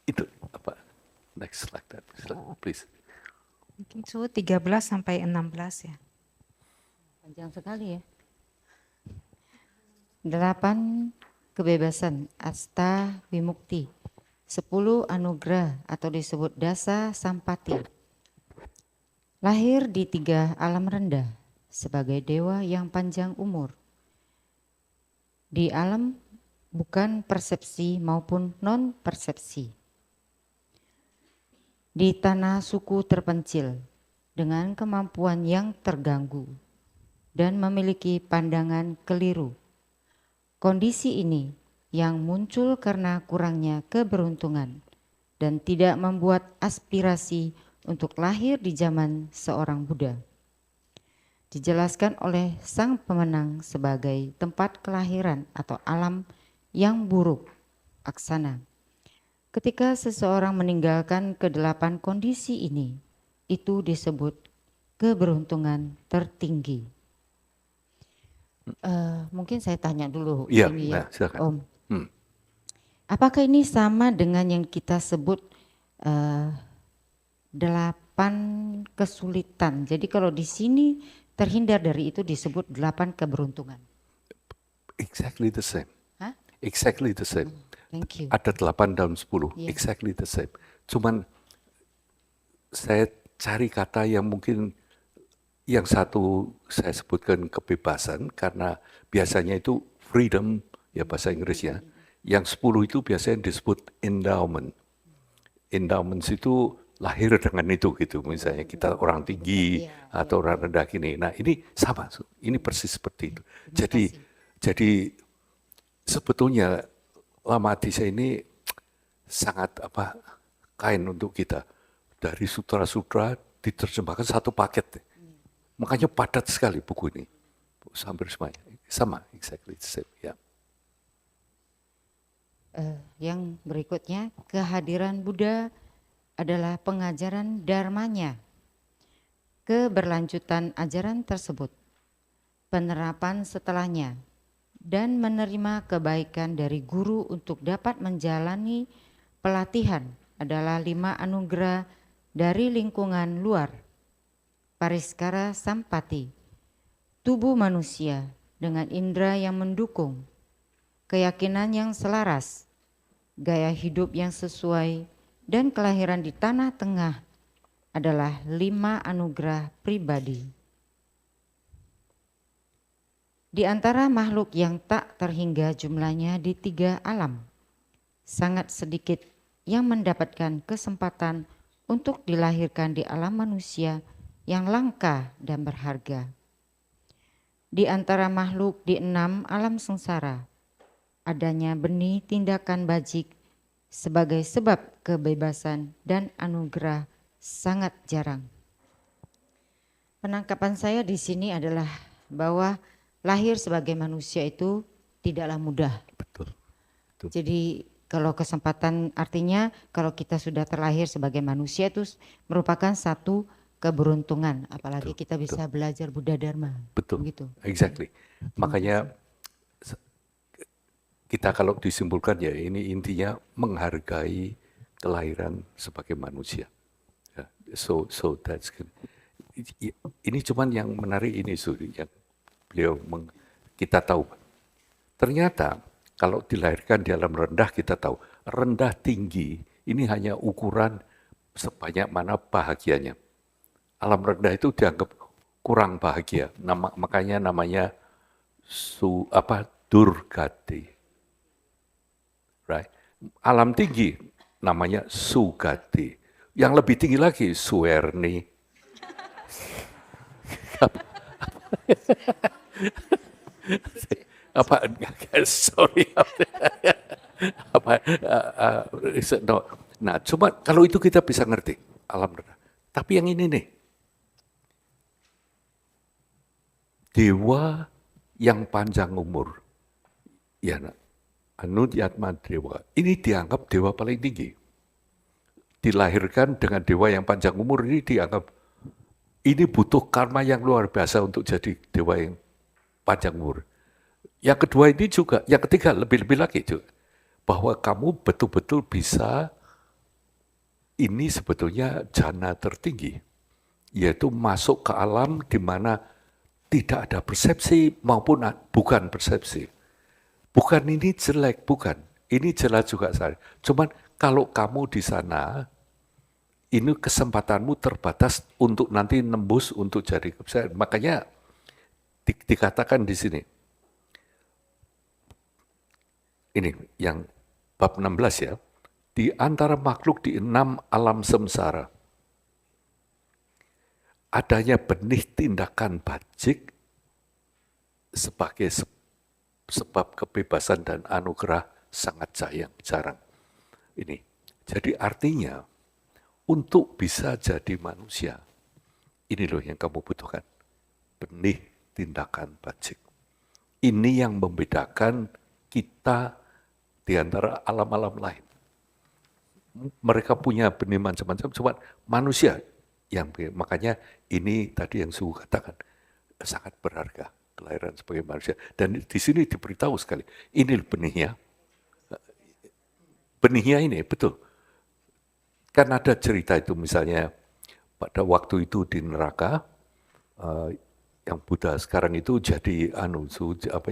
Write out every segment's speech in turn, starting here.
Itu apa? Next slide, please. Mungkin suhu 13 sampai 16 ya. Panjang sekali ya. 8 kebebasan asta vimukti. 10 anugerah atau disebut dasa sampati. Lahir di 3 alam rendah sebagai dewa yang panjang umur. Di alam bukan persepsi maupun non-persepsi. Di tanah suku terpencil dengan kemampuan yang terganggu dan memiliki pandangan keliru. Kondisi ini yang muncul karena kurangnya keberuntungan dan tidak membuat aspirasi untuk lahir di zaman seorang Buddha. Dijelaskan oleh sang pemenang sebagai tempat kelahiran atau alam yang buruk, aksana. Ketika seseorang meninggalkan ke-8 kondisi ini, itu disebut keberuntungan tertinggi. Mungkin saya tanya dulu Iya, ini nah, ya, silakan. Om. Apakah ini sama dengan yang kita sebut 8 kesulitan? Jadi kalau di sini terhindar dari itu disebut 8 keberuntungan. Exactly the same. Hah? Exactly the same. Thank you. Ada 8 dalam 10, Yeah. exactly the same. Cuman saya cari kata yang mungkin yang satu saya sebutkan kebebasan karena biasanya itu freedom ya bahasa Inggrisnya. Yang 10 itu biasanya disebut endowment. Endowments itu lahir dengan itu gitu. Misalnya kita orang tinggi atau orang rendah gini. Nah ini sama, ini persis seperti itu. Jadi sebetulnya Lama Adisa ini sangat kain untuk kita. Dari sutra-sutra diterjemahkan satu paket. Makanya padat sekali buku ini. Hampir semuanya. Sama, exactly the same. Ya. Yang berikutnya, kehadiran Buddha adalah pengajaran dharmanya. Keberlanjutan ajaran tersebut, penerapan setelahnya, dan menerima kebaikan dari guru untuk dapat menjalani pelatihan adalah 5 anugerah dari lingkungan luar. Pariskara Sampati, tubuh manusia dengan indera yang mendukung, keyakinan yang selaras, gaya hidup yang sesuai, dan kelahiran di tanah tengah adalah 5 anugerah pribadi. Di antara makhluk yang tak terhingga jumlahnya di 3 alam, sangat sedikit yang mendapatkan kesempatan untuk dilahirkan di alam manusia yang langka dan berharga. Di antara makhluk di 6 alam sengsara, adanya benih tindakan bajik sebagai sebab kebebasan dan anugerah sangat jarang. Penangkapan saya di sini adalah bahwa lahir sebagai manusia itu tidaklah mudah. Betul. Jadi kalau kesempatan artinya kalau kita sudah terlahir sebagai manusia itu merupakan satu keberuntungan, apalagi kita bisa belajar Buddha Dharma. Betul, Gitu. exactly. Makanya kita kalau disimpulkan ya ini intinya menghargai kelahiran sebagai manusia. Ya, so that's good. Ini cuman yang menarik ini yang beliau kita tahu. Ternyata kalau dilahirkan di alam rendah kita tahu rendah tinggi ini hanya ukuran sebanyak mana bahagianya. Alam rendah itu dianggap kurang bahagia. Makanya namanya durgati. Right? Alam tinggi namanya sugati. Yang lebih tinggi lagi suwerni. Sorry. No. Nah, cuma kalau itu kita bisa ngerti alam rendah. Tapi yang ini nih, dewa yang panjang umur, ya nak, Anudyatma dewa, ini dianggap dewa paling tinggi. Dilahirkan dengan dewa yang panjang umur ini dianggap, ini butuh karma yang luar biasa untuk jadi dewa yang panjang umur. Yang kedua ini juga, yang ketiga lebih-lebih lagi juga, bahwa kamu betul-betul bisa ini sebetulnya jana tertinggi, yaitu masuk ke alam di mana tidak ada persepsi maupun bukan persepsi. Bukan ini jelek, bukan. Ini jelas juga saya. Cuman kalau kamu di sana, ini kesempatanmu terbatas untuk nanti nembus untuk jadi kebesaran. Makanya dikatakan di sini. Ini yang bab 16 ya. Di antara makhluk di 6 alam samsara, adanya benih tindakan bajik sebagai sebab kebebasan dan anugerah sangat jarang. Ini. Jadi artinya, untuk bisa jadi manusia, ini loh yang kamu butuhkan. Benih tindakan bajik. Ini yang membedakan kita di antara alam-alam lain. Mereka punya benih macam-macam, cuma manusia yang makanya ini tadi yang Suhu katakan sangat berharga kelahiran sebagai manusia. Dan di sini diberitahu sekali, ini benihnya. Benihnya ini betul. Kan ada cerita itu misalnya pada waktu itu di neraka yang Buddha sekarang itu jadi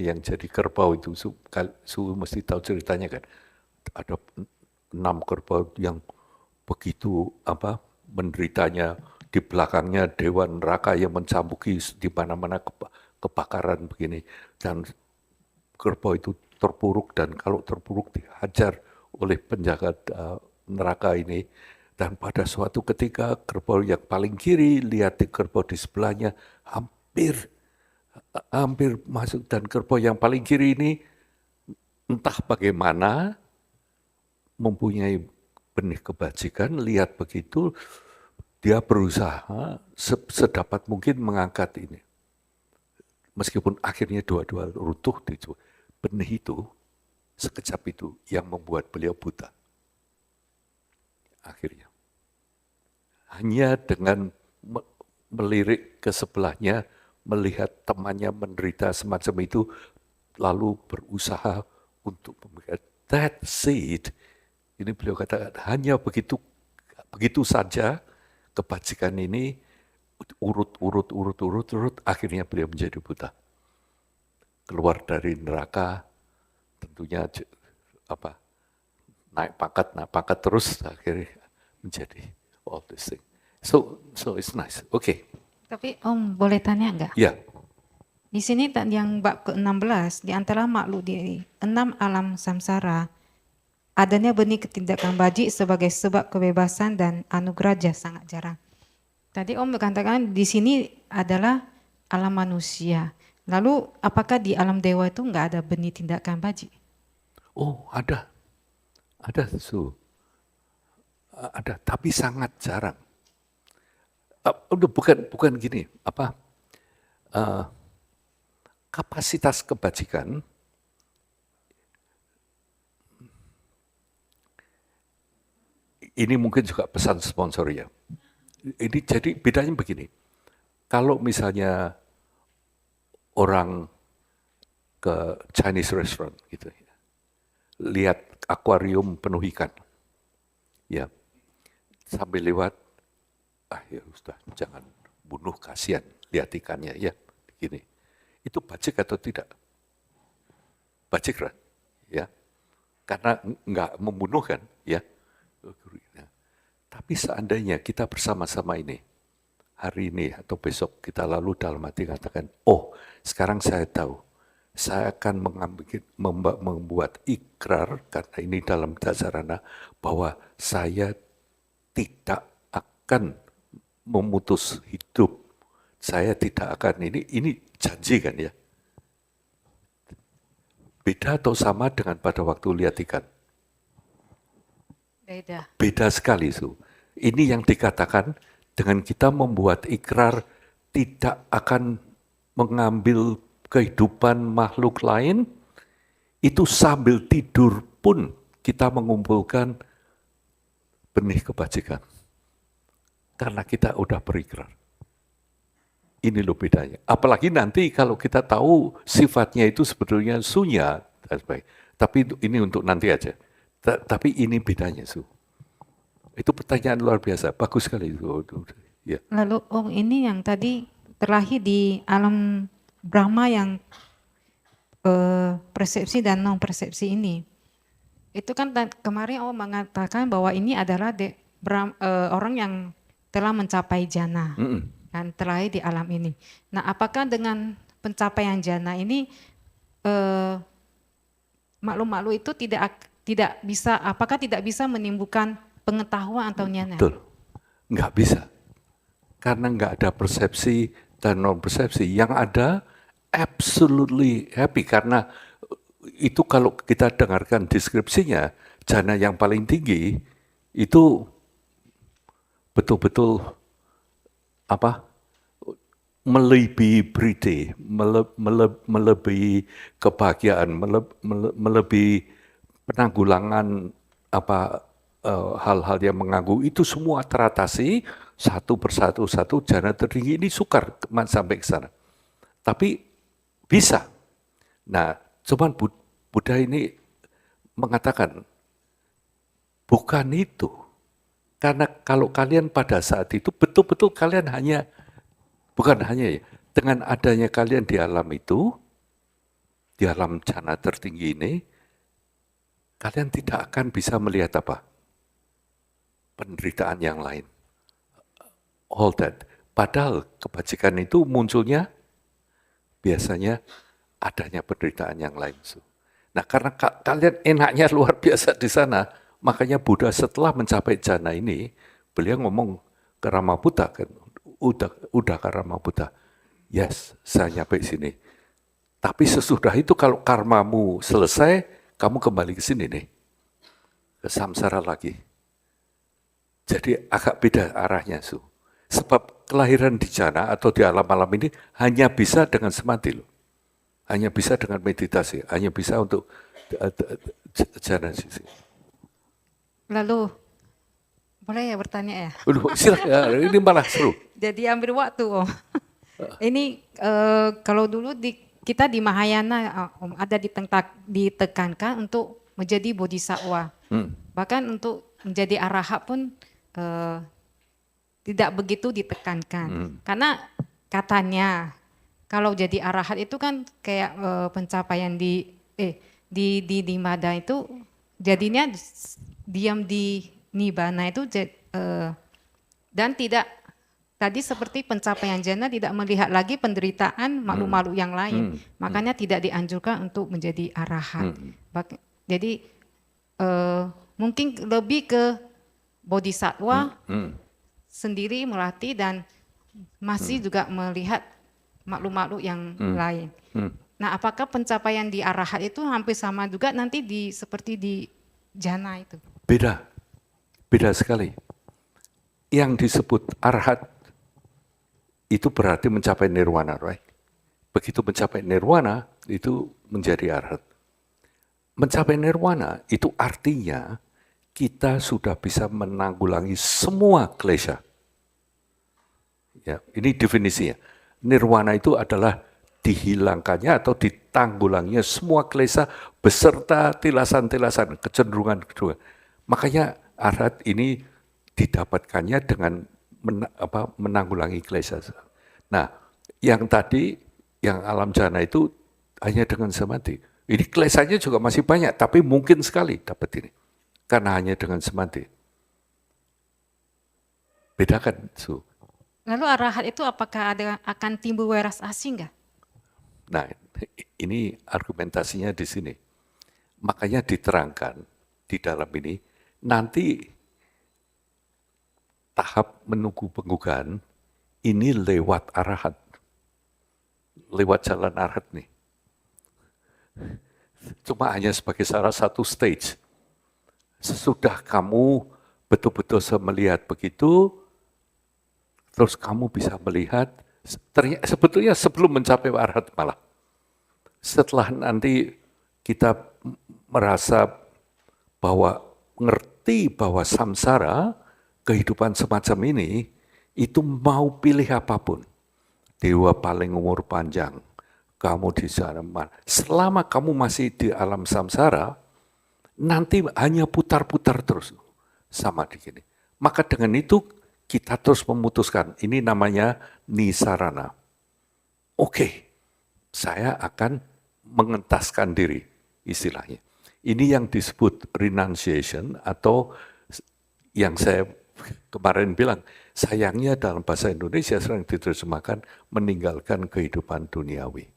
yang jadi kerbau itu Suhu mesti tahu ceritanya kan. Ada 6 kerbau yang begitu menderitanya, di belakangnya dewan neraka yang mencambuki di mana-mana kebakaran begini, dan kerbau itu terpuruk, dan kalau terpuruk dihajar oleh penjaga neraka ini. Dan pada suatu ketika kerbau yang paling kiri lihat di kerbau di sebelahnya hampir masuk, dan kerbau yang paling kiri ini entah bagaimana mempunyai benih kebajikan, lihat begitu, dia berusaha sedapat mungkin mengangkat ini. Meskipun akhirnya dua-dua runtuh, benih itu, sekejap itu yang membuat beliau buta. Akhirnya. Hanya dengan melirik ke sebelahnya, melihat temannya menderita semacam itu, lalu berusaha untuk memberikan that seed. Ini beliau katakan, hanya begitu saja kebajikan ini urut, akhirnya beliau menjadi buta. Keluar dari neraka, tentunya naik pangkat terus, akhirnya menjadi all this thing. So it's nice. Okay. Tapi Om boleh tanya enggak? Ya. Di sini yang bab ke-16, di antara makhluk di 6 alam samsara, adanya benih ketindakan bajik sebagai sebab kebebasan dan anugerah sangat jarang. Tadi Om katakan di sini adalah alam manusia. Lalu apakah di alam dewa itu enggak ada benih tindakan bajik? Oh, ada. Ada, ada, tapi sangat jarang. Bukan gini, kapasitas kebajikan ini mungkin juga pesan sponsor ya. Ini jadi bedanya begini. Kalau misalnya orang ke Chinese restaurant gitu ya, lihat akuarium penuh ikan, ya, sambil lewat, ya sudah jangan bunuh, kasihan lihat ikannya ya, gini. Itu bajik atau tidak? Bajik kan, ya, karena nggak membunuh kan, ya. Tapi seandainya kita bersama-sama ini, hari ini atau besok kita lalu dalam hati katakan, oh sekarang saya tahu, saya akan membuat ikrar, karena ini dalam dasarana, bahwa saya tidak akan memutus hidup, saya tidak akan ini janji kan ya. Beda atau sama dengan pada waktu lihat ikan? Beda. Beda sekali, Su. Ini yang dikatakan dengan kita membuat ikrar tidak akan mengambil kehidupan makhluk lain, itu sambil tidur pun kita mengumpulkan benih kebajikan. Karena kita udah berikrar. Ini loh bedanya. Apalagi nanti kalau kita tahu sifatnya itu sebetulnya sunya, tapi ini untuk nanti aja. Tapi ini bedanya, Su. Itu pertanyaan luar biasa, bagus sekali itu. Ya. Lalu ini yang tadi terlahir di alam Brahma yang persepsi dan non persepsi ini. Itu kan kemarin mengatakan bahwa ini adalah orang yang telah mencapai jana, kan terlahir di alam ini. Nah, apakah dengan pencapaian jana ini makhluk-makhluk itu tidak bisa, apakah tidak bisa menimbulkan pengetahuan atau nyana? Betul, nggak bisa. Karena nggak ada persepsi dan non persepsi. Yang ada absolutely happy, karena itu kalau kita dengarkan deskripsinya, jana yang paling tinggi itu betul-betul melebihi brite, melebihi kebahagiaan, melebihi penanggulangan hal-hal yang mengganggu, itu semua teratasi satu persatu. Jana tertinggi ini sukar sampai ke sana. Tapi bisa. Nah, cuman Buddha ini mengatakan, bukan itu. Karena kalau kalian pada saat itu, betul-betul kalian bukan hanya ya, dengan adanya kalian di alam itu, di alam jana tertinggi ini, kalian tidak akan bisa melihat penderitaan yang lain. All that. Padahal kebajikan itu munculnya biasanya adanya penderitaan yang lain. Nah, karena kalian enaknya luar biasa di sana, makanya Buddha setelah mencapai jana ini, beliau ngomong ke Ramabuddha, kan, udah ke Ramabuddha, yes, saya nyampe sini. Tapi sesudah itu kalau karmamu selesai, kamu kembali ke sini nih, ke samsara lagi. Jadi agak beda arahnya, Sebab kelahiran di jana atau di alam-alam ini hanya bisa dengan samadhi, loh. Hanya bisa dengan meditasi, hanya bisa untuk jana sisi. Lalu, boleh ya bertanya ya? Silakan, ini malah seru. Jadi ambil waktu, Om. Ini kalau dulu kita di Mahayana, Om, ada ditekankan untuk menjadi bodhisattva. Bahkan untuk menjadi arahat pun tidak begitu ditekankan. Karena katanya kalau jadi arahat itu kan kayak pencapaian di Mada itu jadinya diam di Nibbana itu dan tidak tadi seperti pencapaian jana tidak melihat lagi penderitaan makhluk-makhluk yang lain. Makanya tidak dianjurkan untuk menjadi arahat. Jadi mungkin lebih ke bodhisattva sendiri melatih dan masih juga melihat makhluk-makhluk yang lain. Nah, apakah pencapaian di arahat itu hampir sama juga nanti seperti di jana itu? Beda sekali. Yang disebut arahat itu berarti mencapai nirwana, right? Begitu mencapai nirwana itu menjadi arahat. Mencapai nirwana itu artinya kita sudah bisa menanggulangi semua klesha. Ya, ini definisinya. Nirwana itu adalah dihilangkannya atau ditanggulanginya semua klesha beserta tilasan-tilasan, kecenderungan-kecenderungan. Makanya arahat ini didapatkannya dengan menanggulangi klesha. Nah, yang tadi, yang alam jana itu hanya dengan samadhi. Ini klesanya juga masih banyak, tapi mungkin sekali dapat ini. Karena hanya dengan samadhi. Bedakan, Lalu arahat itu apakah akan timbul weras asing nggak? Nah, ini argumentasinya di sini. Makanya diterangkan di dalam ini, nanti tahap menunggu penggugaan ini lewat arahat. Lewat jalan arahat nih. Cuma hanya sebagai salah satu stage. Sesudah kamu betul-betul melihat begitu, terus kamu bisa melihat, sebetulnya sebelum mencapai arahat malah. Setelah nanti kita merasa bahwa ngerti bahwa samsara, kehidupan semacam ini, itu mau pilih apapun. Dewa paling umur panjang, kamu di sana, selama kamu masih di alam samsara, nanti hanya putar-putar terus sama di sini. Maka dengan itu kita terus memutuskan, ini namanya nisarana. Oke, saya akan mengentaskan diri, istilahnya. Ini yang disebut renunciation atau yang saya kemarin bilang, sayangnya dalam bahasa Indonesia sering diterjemahkan meninggalkan kehidupan duniawi.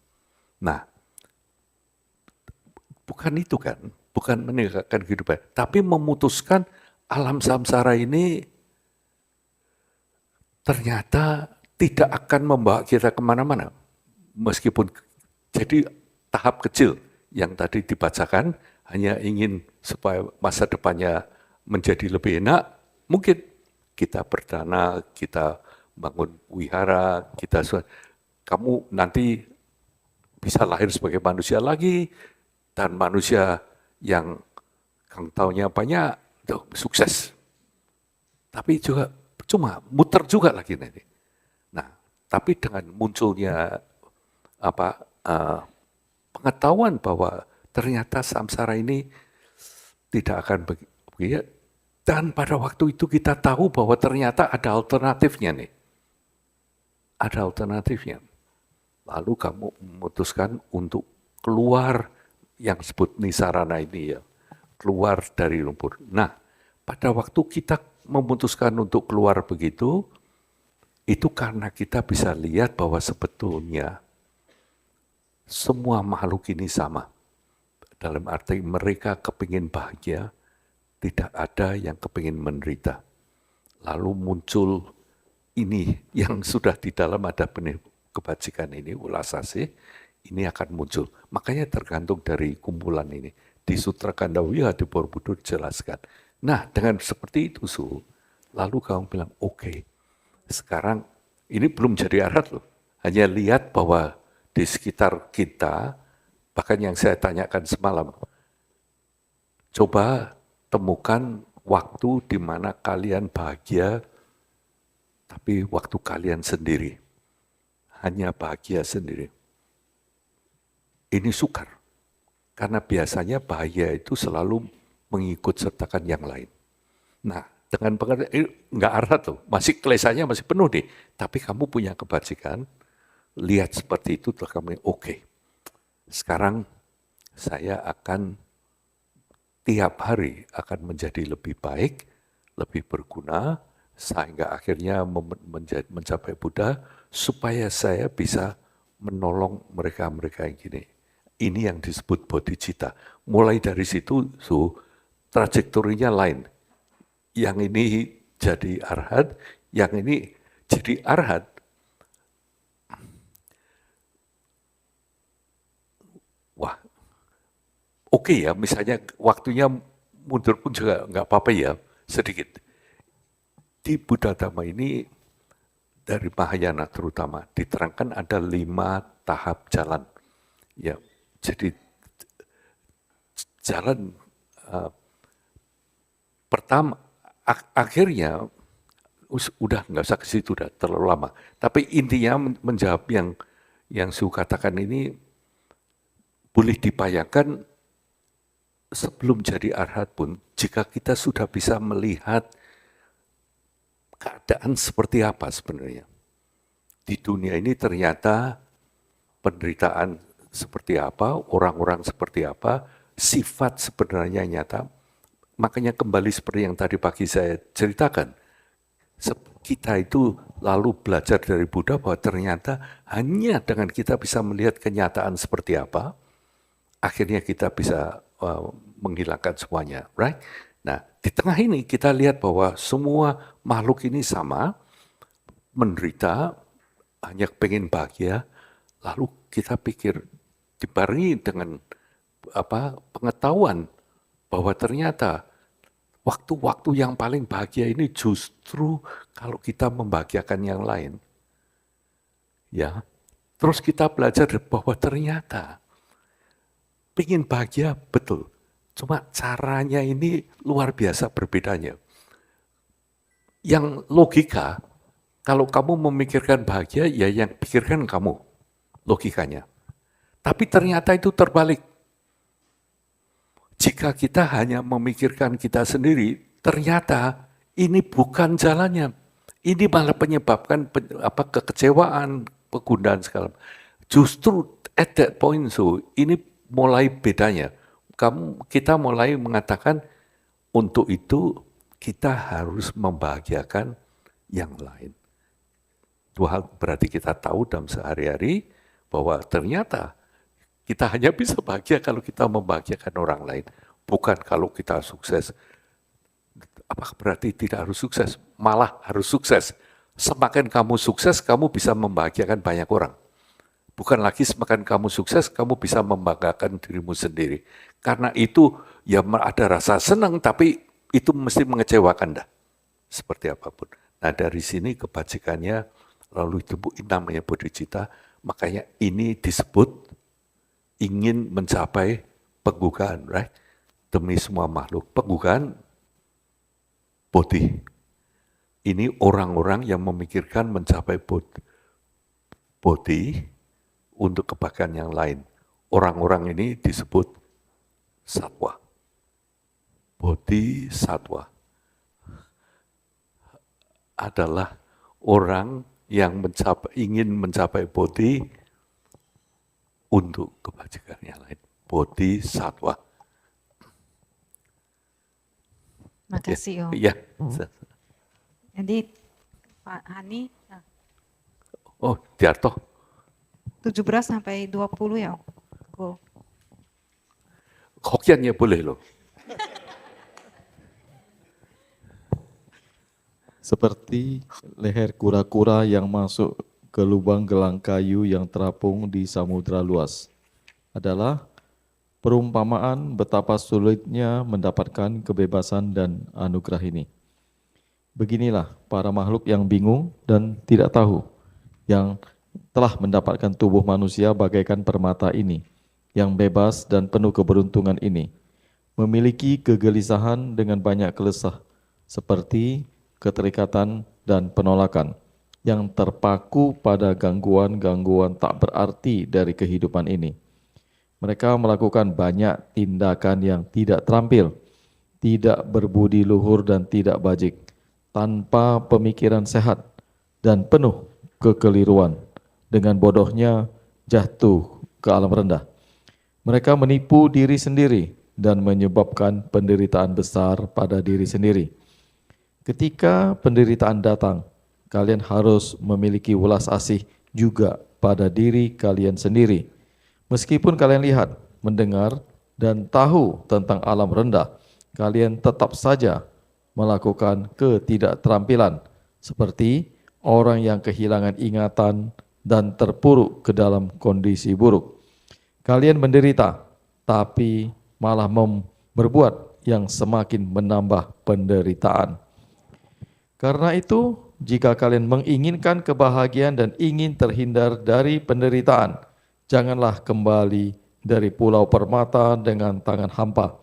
Nah, bukan itu kan, bukan meninggalkan kehidupan, tapi memutuskan alam samsara ini ternyata tidak akan membawa kita kemana-mana. Meskipun jadi tahap kecil yang tadi dibacakan, hanya ingin supaya masa depannya menjadi lebih enak, mungkin kita berdana, kita bangun wihara, kamu nanti bisa lahir sebagai manusia lagi, dan manusia yang kang taunya banyak, tuh, sukses. Tapi juga cuma muter juga lagi nanti. Nah, tapi dengan munculnya pengetahuan bahwa ternyata samsara ini tidak akan begitu, dan pada waktu itu kita tahu bahwa ternyata ada alternatifnya nih. Ada alternatifnya. Lalu kamu memutuskan untuk keluar yang disebut nisarana ini ya. Keluar dari lumpur. Nah, pada waktu kita memutuskan untuk keluar begitu, itu karena kita bisa lihat bahwa sebetulnya semua makhluk ini sama. Dalam arti mereka kepingin bahagia, tidak ada yang kepingin menderita. Lalu muncul ini yang sudah di dalam ada benih kebajikan ini, ulasase, ini akan muncul. Makanya tergantung dari kumpulan ini. Di Sutra Kandawiya di Borobudur dijelaskan. Nah, dengan seperti itu, lalu kamu bilang, oke, sekarang ini belum jadi arhat loh. Hanya lihat bahwa di sekitar kita, bahkan yang saya tanyakan semalam, coba temukan waktu di mana kalian bahagia, tapi waktu kalian sendiri. Hanya bahagia sendiri. Ini sukar. Karena biasanya bahagia itu selalu mengikut sertakan yang lain. Nah, dengan pengertian, nggak arhat loh, masih klesanya masih penuh nih. Tapi kamu punya kebajikan, lihat seperti itu, terus kamu, oke. Sekarang saya akan tiap hari akan menjadi lebih baik, lebih berguna, sehingga akhirnya mencapai Buddha, supaya saya bisa menolong mereka-mereka yang gini. Ini yang disebut bodhicitta. Mulai dari situ, trajektorinya lain. Yang ini jadi arhat, yang ini jadi arhat. Wah, oke ya, misalnya waktunya mundur pun juga nggak apa-apa ya, sedikit. Di Buddha Dhamma ini, dari Mahayana terutama, diterangkan ada 5 tahap jalan. Ya, jadi jalan pertama, akhirnya udah nggak usah ke situ, udah terlalu lama. Tapi intinya menjawab yang Su katakan ini boleh dibayangkan sebelum jadi arhat pun, jika kita sudah bisa melihat keadaan seperti apa sebenarnya. Di dunia ini ternyata penderitaan seperti apa, orang-orang seperti apa, sifat sebenarnya nyata. Makanya kembali seperti yang tadi pagi saya ceritakan, kita itu lalu belajar dari Buddha bahwa ternyata hanya dengan kita bisa melihat kenyataan seperti apa, akhirnya kita bisa menghilangkan semuanya, right? Nah, di tengah ini kita lihat bahwa semua makhluk ini sama, menderita, hanya pengen bahagia, lalu kita pikir, dibarengi dengan pengetahuan bahwa ternyata waktu-waktu yang paling bahagia ini justru kalau kita membahagiakan yang lain. Ya, terus kita belajar bahwa ternyata pengen bahagia betul, cuma caranya ini luar biasa berbedanya. Yang logika, kalau kamu memikirkan bahagia, ya yang pikirkan kamu, logikanya. Tapi ternyata itu terbalik. Jika kita hanya memikirkan kita sendiri, ternyata Ini bukan jalannya. Ini malah penyebabkan kekecewaan, penggunaan segala. Justru at that point, so ini mulai bedanya. Kita mulai mengatakan untuk itu kita harus membahagiakan yang lain. Tuhan berarti kita tahu dalam sehari-hari bahwa ternyata kita hanya bisa bahagia kalau kita membahagiakan orang lain, bukan kalau kita sukses. Apakah berarti tidak harus sukses? Malah harus sukses. Semakin kamu sukses, kamu bisa membahagiakan banyak orang. Bukan lagi semakin kamu sukses, kamu bisa membanggakan dirimu sendiri. Karena itu ya ada rasa senang, tapi itu mesti mengecewakan dah. Seperti apapun. Nah dari sini kebajikannya, lalu itu namanya bodhicitta, makanya ini disebut ingin mencapai penggugaan, right? Demi semua makhluk. Penggugaan bodhi. Ini orang-orang yang memikirkan mencapai bodhi untuk kebaikan yang lain. Orang-orang ini disebut satwa. Bodhi satwa adalah orang yang ingin mencapai bodhi untuk kebajikan yang lain. Bodhi satwa. Makasih Om. Ya. Jadi Pak Hani Oh, Diarto. 17 sampai 20 ya Om. Go. Hokiannya boleh loh. Seperti leher kura-kura yang masuk ke lubang gelang kayu yang terapung di samudra luas. Adalah perumpamaan betapa sulitnya mendapatkan kebebasan dan anugerah ini. Beginilah para makhluk yang bingung dan tidak tahu, yang telah mendapatkan tubuh manusia bagaikan permata ini, yang bebas dan penuh keberuntungan ini, memiliki kegelisahan dengan banyak kelesah, seperti keterikatan dan penolakan, yang terpaku pada gangguan-gangguan tak berarti dari kehidupan ini. Mereka melakukan banyak tindakan yang tidak terampil, tidak berbudi luhur dan tidak bajik, tanpa pemikiran sehat dan penuh kekeliruan, dengan bodohnya jatuh ke alam rendah. Mereka menipu diri sendiri dan menyebabkan penderitaan besar pada diri sendiri. Ketika penderitaan datang, kalian harus memiliki welas asih juga pada diri kalian sendiri. Meskipun kalian lihat, mendengar, dan tahu tentang alam rendah, kalian tetap saja melakukan ketidakterampilan, seperti orang yang kehilangan ingatan dan terpuruk ke dalam kondisi buruk. Kalian menderita, tapi malah berbuat yang semakin menambah penderitaan. Karena itu, jika kalian menginginkan kebahagiaan dan ingin terhindar dari penderitaan, janganlah kembali dari pulau permata dengan tangan hampa.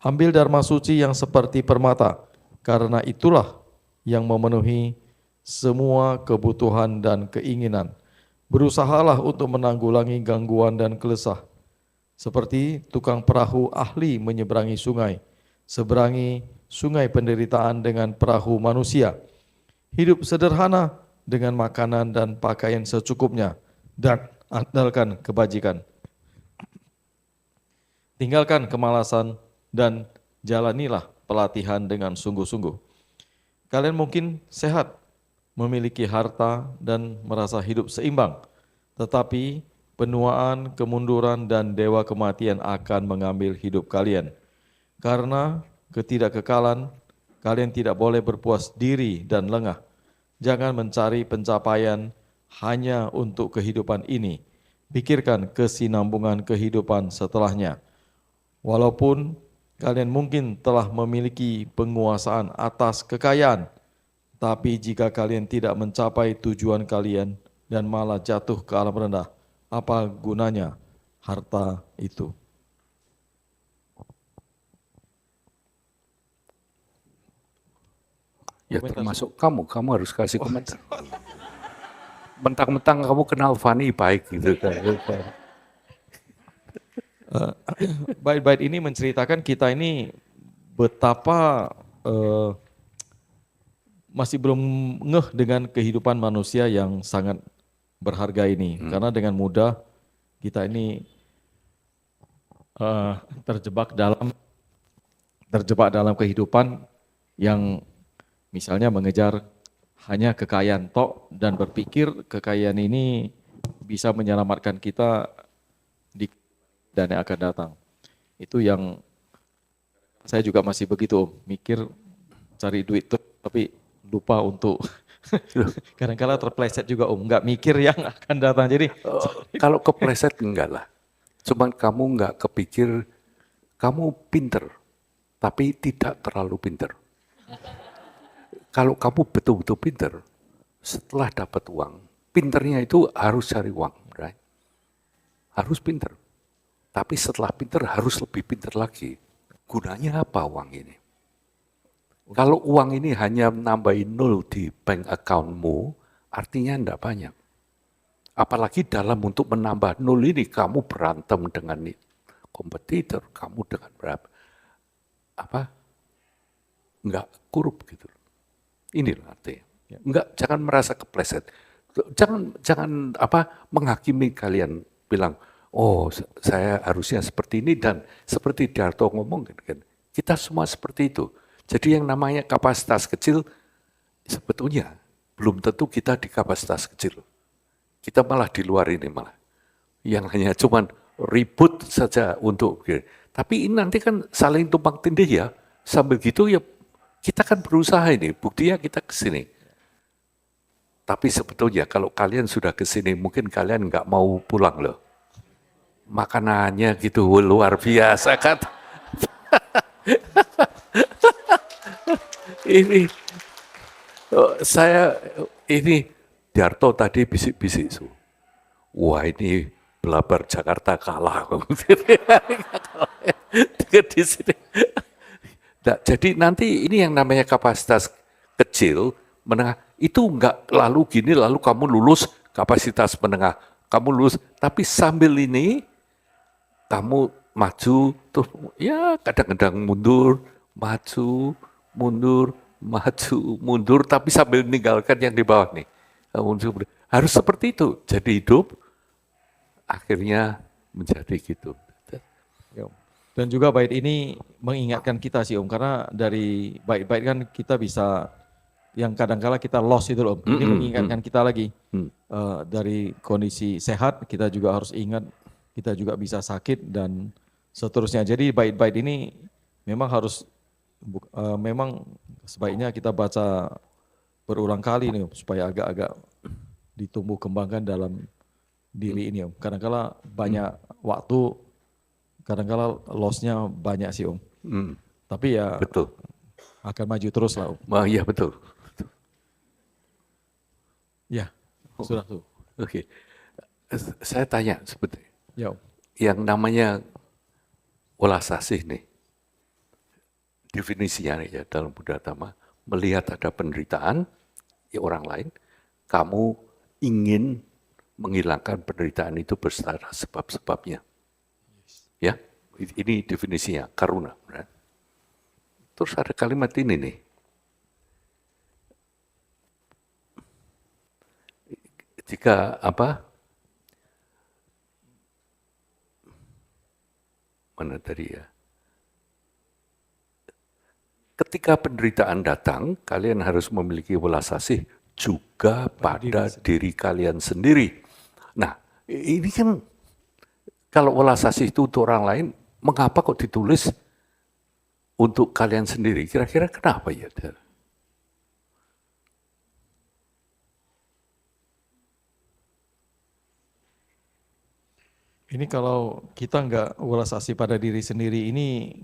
Ambil dharma suci yang seperti permata, karena itulah yang memenuhi semua kebutuhan dan keinginan. Berusahalah untuk menanggulangi gangguan dan kelesah, seperti tukang perahu ahli menyeberangi sungai, seberangi sungai penderitaan dengan perahu manusia. Hidup sederhana dengan makanan dan pakaian secukupnya, dan andalkan kebajikan. Tinggalkan kemalasan dan jalanilah pelatihan dengan sungguh-sungguh. Kalian mungkin sehat, memiliki harta dan merasa hidup seimbang, tetapi penuaan, kemunduran, dan dewa kematian akan mengambil hidup kalian. Karena ketidakkekalan, kalian tidak boleh berpuas diri dan lengah. Jangan mencari pencapaian hanya untuk kehidupan ini. Pikirkan kesinambungan kehidupan setelahnya. Walaupun kalian mungkin telah memiliki penguasaan atas kekayaan, tapi jika kalian tidak mencapai tujuan kalian dan malah jatuh ke alam rendah, apa gunanya harta itu? Ya termasuk kamu harus kasih komentar. Mentang-mentang kamu kenal Fani baik gitu kan. Bait-bait ini menceritakan kita ini betapa masih belum ngeh dengan kehidupan manusia yang sangat berharga ini. Karena dengan mudah kita ini eh, terjebak dalam kehidupan yang misalnya mengejar hanya kekayaan tok dan berpikir kekayaan ini bisa menyelamatkan kita di dan yang akan datang. Itu yang saya juga masih begitu, Om. Mikir cari duit tuh, tapi lupa untuk kadang-kala terpleset juga, Om. Nggak mikir yang akan datang. Jadi Kalau kepleset enggak lah. Cuman kamu enggak kepikir, kamu pinter, tapi tidak terlalu pinter. Kalau kamu betul-betul pinter, setelah dapat uang, pinternya itu harus cari uang, right? Harus pinter. Tapi setelah pinter harus lebih pinter lagi. Gunanya apa uang ini? Kalau uang ini hanya nambahin 0 di bank accountmu, artinya enggak banyak. Apalagi dalam untuk menambah 0 ini, kamu berantem dengan kompetitor, kamu dengan berapa? Enggak korup gitu. Inilah artinya. Enggak, jangan merasa kepleset. Jangan menghakimi kalian bilang, oh saya harusnya seperti ini dan seperti Darto ngomong kan. Kita semua seperti itu. Jadi yang namanya kapasitas kecil sebetulnya belum tentu kita di kapasitas kecil. Kita malah di luar ini malah. Yang hanya cuman ribut saja untuk. Tapi ini nanti kan saling tumpang tindih ya. Sambil gitu ya kita kan berusaha ini. Buktinya kita ke sini. Tapi sebetulnya kalau kalian sudah ke sini mungkin kalian nggak mau pulang loh. Makanannya gitu luar biasa kan. Ini ini Darto tadi bisik-bisik. Wah ini Blabar Jakarta kalah. Di sini. Nah, jadi nanti ini yang namanya kapasitas kecil, menengah, itu enggak lalu gini, lalu kamu lulus kapasitas menengah, kamu lulus, tapi sambil ini kamu maju, tuh ya kadang-kadang mundur, maju, mundur, maju, mundur, tapi sambil meninggalkan yang di bawah nih. Harus seperti itu, jadi hidup akhirnya menjadi gitu. Ya, Om. Dan juga bait ini mengingatkan kita sih, Om, karena dari bait-bait kan kita bisa yang kadangkala kita lost itu loh, Om. Ini mengingatkan kita lagi dari kondisi sehat kita juga harus ingat kita juga bisa sakit dan seterusnya. Jadi bait-bait ini memang harus memang sebaiknya kita baca berulang kali nih, Om, supaya agak-agak ditumbuh kembangkan dalam diri ini, Om. Kadangkala banyak waktu, kadangkala loss-nya banyak sih, Om. Tapi ya Betul. akan maju terus lah, Om. Oh, iya betul. Ya, sudah tuh. Oke. Saya tanya sebetulnya, Ya, Om. yang namanya welas asih nih, definisinya nih ya dalam Buddha Dhamma, melihat ada penderitaan ya orang lain, kamu ingin menghilangkan penderitaan itu beserta sebab-sebabnya. Ya, ini definisinya karuna. Right? Terus ada kalimat ini nih. Jika mana tadi ya? Ketika penderitaan datang, kalian harus memiliki welas asih juga pada diri kalian sendiri. Nah, ini kan kalau welas asih itu untuk orang lain, mengapa kok ditulis untuk kalian sendiri? Kira-kira kenapa ya? Ini kalau kita nggak welas asih pada diri sendiri ini,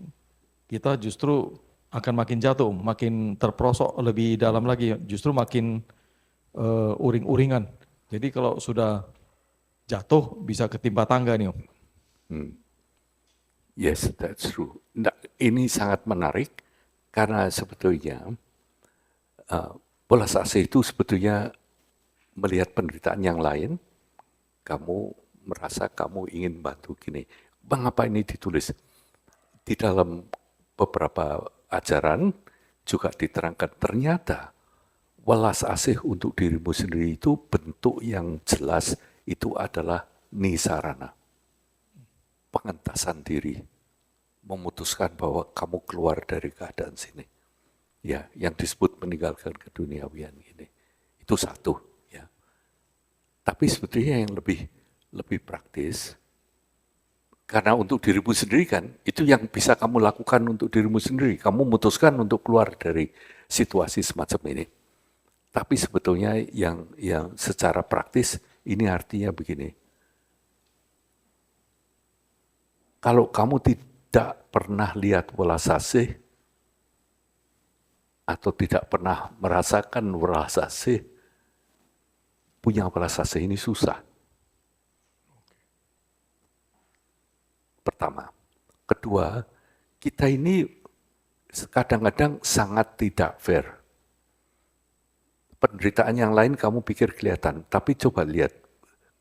kita justru akan makin jatuh, makin terperosok lebih dalam lagi, justru makin uring-uringan. Jadi kalau sudah jatuh bisa ketimpa tangga nih, Om. Yes, that's true. Nah, ini sangat menarik karena sebetulnya welas asih itu sebetulnya melihat penderitaan yang lain, kamu merasa kamu ingin bantu gini. Mengapa ini ditulis? Di dalam beberapa ajaran juga diterangkan ternyata welas asih untuk dirimu sendiri itu bentuk yang jelas itu adalah nisarana. Pengentasan diri. Memutuskan bahwa kamu keluar dari keadaan sini. Ya, yang disebut meninggalkan keduniawian ini. Itu satu, ya. Tapi sebetulnya yang lebih praktis, karena untuk dirimu sendiri kan, itu yang bisa kamu lakukan untuk dirimu sendiri. Kamu memutuskan untuk keluar dari situasi semacam ini. Tapi sebetulnya yang secara praktis, ini artinya begini. Kalau kamu tidak pernah lihat welas asih, atau tidak pernah merasakan welas asih, punya welas asih ini susah. Pertama. Kedua, kita ini kadang-kadang sangat tidak fair. Penderitaan yang lain kamu pikir kelihatan, tapi coba lihat.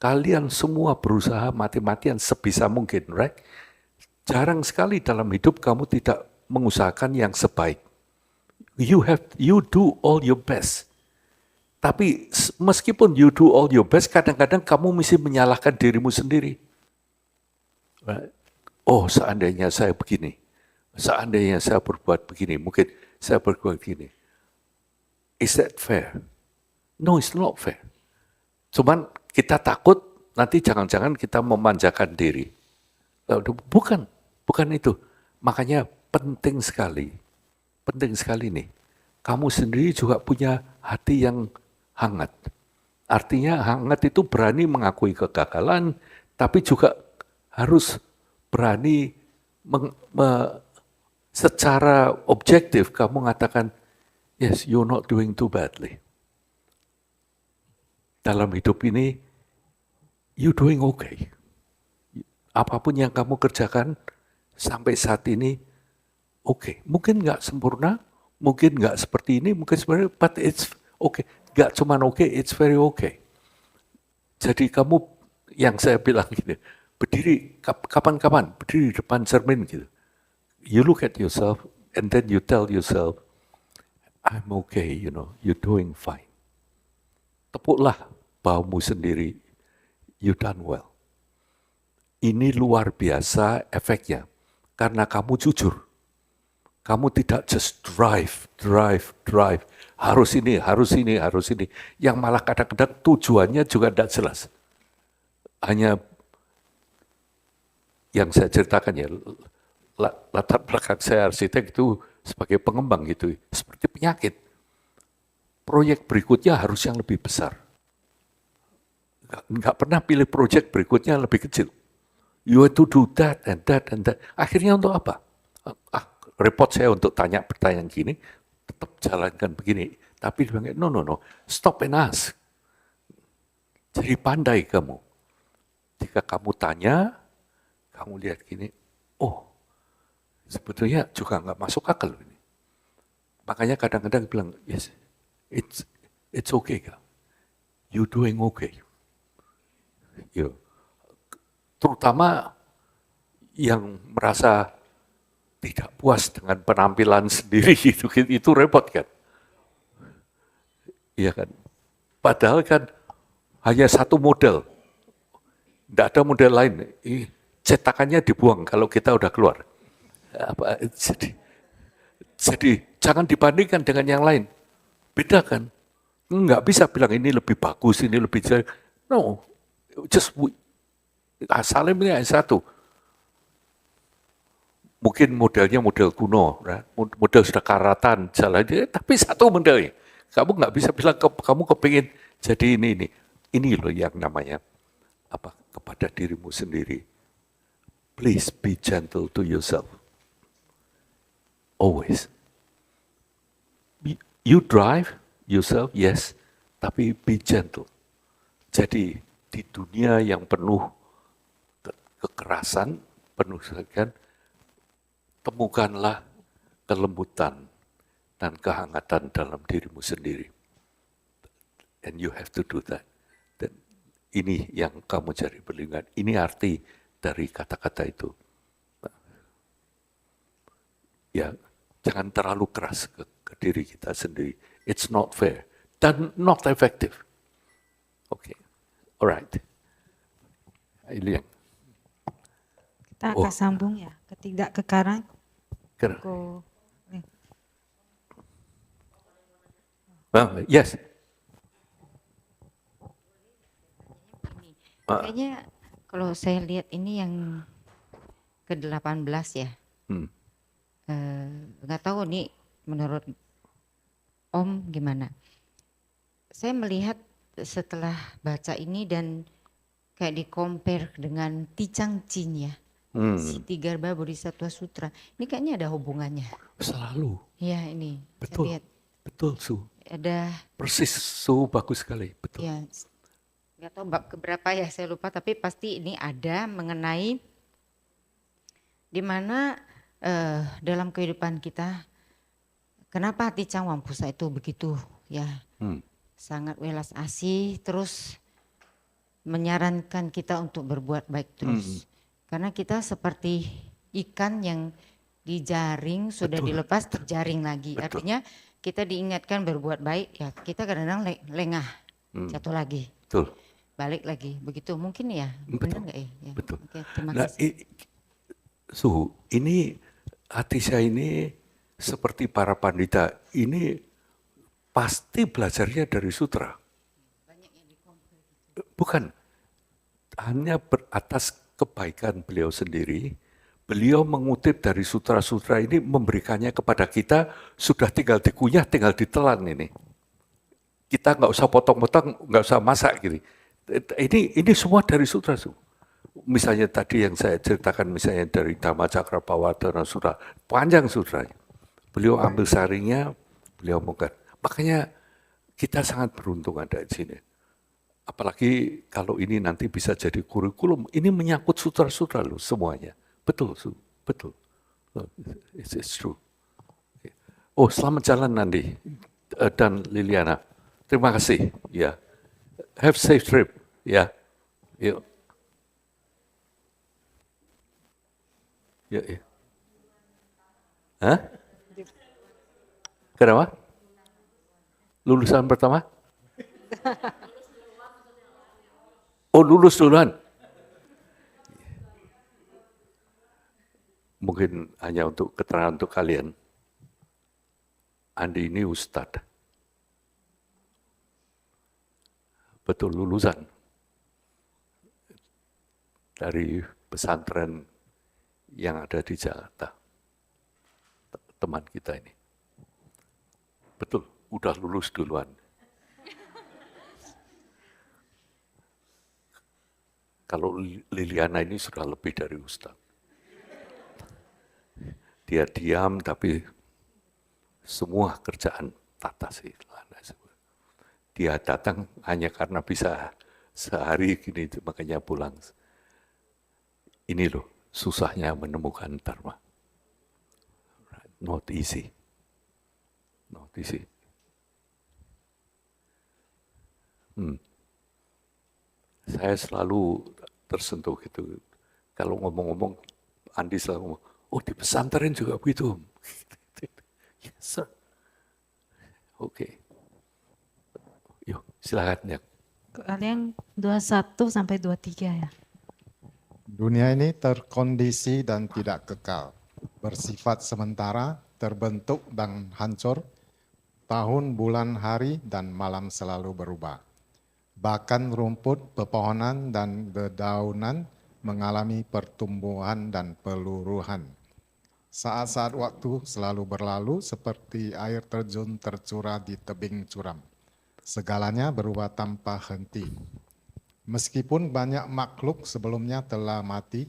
Kalian semua berusaha mati-matian sebisa mungkin, right? Jarang sekali dalam hidup kamu tidak mengusahakan yang sebaik. You do all your best. Tapi meskipun you do all your best, kadang-kadang kamu mesti menyalahkan dirimu sendiri. Right? Oh, seandainya saya begini. Seandainya saya berbuat begini. Mungkin saya berbuat begini. Is that fair? No, it's not fair. Cuman kita takut nanti jangan-jangan kita memanjakan diri. Bukan itu. Makanya penting sekali nih. Kamu sendiri juga punya hati yang hangat. Artinya hangat itu berani mengakui kegagalan, tapi juga harus berani secara objektif kamu mengatakan, yes, you're not doing too badly. Dalam hidup ini, you doing okay. Apapun yang kamu kerjakan sampai saat ini, okay. Mungkin nggak sempurna, mungkin nggak seperti ini, mungkin sebenarnya, but it's okay. Nggak cuman okay, it's very okay. Jadi kamu, yang saya bilang gitu, berdiri, kapan-kapan, berdiri di depan cermin gitu. You look at yourself, and then you tell yourself, I'm okay, you're doing fine. Tepuklah bahumu sendiri, you done well. Ini luar biasa efeknya, karena kamu jujur. Kamu tidak just drive. Harus ini. Yang malah kadang-kadang tujuannya juga tidak jelas. Hanya yang saya ceritakan ya, latar belakang saya arsitek itu sebagai pengembang gitu, seperti penyakit. Proyek berikutnya harus yang lebih besar. Nggak pernah pilih proyek berikutnya yang lebih kecil. You have to do that and that and that. Akhirnya untuk apa? Repot saya untuk tanya pertanyaan gini, tetap jalankan begini. Tapi dia bilang, no, stop and ask. Jadi pandai kamu. Jika kamu tanya, kamu lihat gini, oh, sebetulnya juga nggak masuk akal ini. Makanya kadang-kadang bilang, yes, it's okay, kak. You doing okay. Terutama yang merasa tidak puas dengan penampilan sendiri itu repot kan. Iya kan. Padahal kan hanya satu model. Tidak ada model lain. Cetakannya dibuang kalau kita udah keluar. Jadi jangan dibandingkan dengan yang lain. Beda kan. Nggak bisa bilang ini lebih bagus, ini lebih jelek. No, just asalnya ini satu. Mungkin modelnya model kuno, model sudah karatan, jalannya, tapi satu modelnya. Kamu nggak bisa bilang kamu kepingin jadi ini. Ini loh yang namanya kepada dirimu sendiri. Please be gentle to yourself. Always. You drive yourself, yes, tapi be gentle. Jadi di dunia yang penuh kekerasan, penuh kan, temukanlah kelembutan dan kehangatan dalam dirimu sendiri. And you have to do that. Dan ini yang kamu cari perlindungan. Ini arti dari kata-kata itu. Ya, jangan terlalu keras ke diri kita sendiri. It's not fair. dan not effective. Oke, alright. Ini yang Kita akan sambung ya, ketidakkekaran. keren. Ko, Yes. Kayaknya kalau saya lihat ini yang ke-18 ya. Hmm. Nggak tahu nih menurut Om gimana. Saya melihat setelah baca ini dan kayak di-compare dengan Ticang Cin ya. Siti Garba Bodhisattva Sutra. Ini kayaknya ada hubungannya. Selalu. Ya ini. Saya Betul. lihat Betul, Su. ada Persis, Su. Bagus sekali. Betul. ya nggak tahu bab keberapa ya saya lupa, tapi pasti ini ada mengenai di mana dalam kehidupan kita kenapa Ticang Wampusa itu begitu ya sangat welas asih, terus menyarankan kita untuk berbuat baik terus karena kita seperti ikan yang dijaring sudah dilepas terjaring lagi. Artinya kita diingatkan berbuat baik ya kita kadang-kadang lengah jatuh lagi. Betul. Balik lagi begitu mungkin ya. Benar nggak ya? Ya. Betul. Oke, terima Nah, kasih. Su, ini hati saya ini seperti para pandita, ini pasti belajarnya dari sutra. Bukan, hanya atas kebaikan beliau sendiri, beliau mengutip dari sutra-sutra ini memberikannya kepada kita, sudah tinggal dikunyah, tinggal ditelan ini. Kita nggak usah potong-potong, nggak usah masak gitu. Ini semua dari sutra, Su. Misalnya tadi yang saya ceritakan, misalnya dari Dhamma Cakrapawadana Sutra, panjang sutranya. Beliau ambil saringnya, beliau mengatakan. Makanya kita sangat beruntung ada di sini. Apalagi kalau ini nanti bisa jadi kurikulum, ini menyangkut sutra-sutra loh semuanya. Betul, Su. Betul. It's true. Oh, selamat jalan Nandi dan Liliana. Terima kasih. Ya, have safe trip. Ya, yuk. Ya. Hah? Kenapa? Lulusan pertama? Oh, lulus duluan. Mungkin hanya untuk keterangan untuk kalian. Andi ini Ustadz. Betul lulusan. Dari pesantren yang ada di Jakarta. Teman kita ini. Betul, udah lulus duluan. Kalau Liliana ini sudah lebih dari Ustadz. Dia diam tapi semua kerjaan tata sih. Dia datang hanya karena bisa sehari gini, makanya pulang. Ini loh, susahnya menemukan dharma. Not easy. Not easy. Saya selalu tersentuh gitu. Kalau ngomong-ngomong, Andi selalu ngomong, oh di pesantren juga begitu. Yes, sir. Oke. Yuk, silakan ya. kalian 21 sampai 23 ya. Dunia ini terkondisi dan tidak kekal, bersifat sementara, terbentuk dan hancur, tahun, bulan, hari, dan malam selalu berubah. Bahkan rumput, pepohonan, dan dedaunan mengalami pertumbuhan dan peluruhan. Saat-saat waktu selalu berlalu seperti air terjun tercurah di tebing curam. Segalanya berubah tanpa henti. Meskipun banyak makhluk sebelumnya telah mati,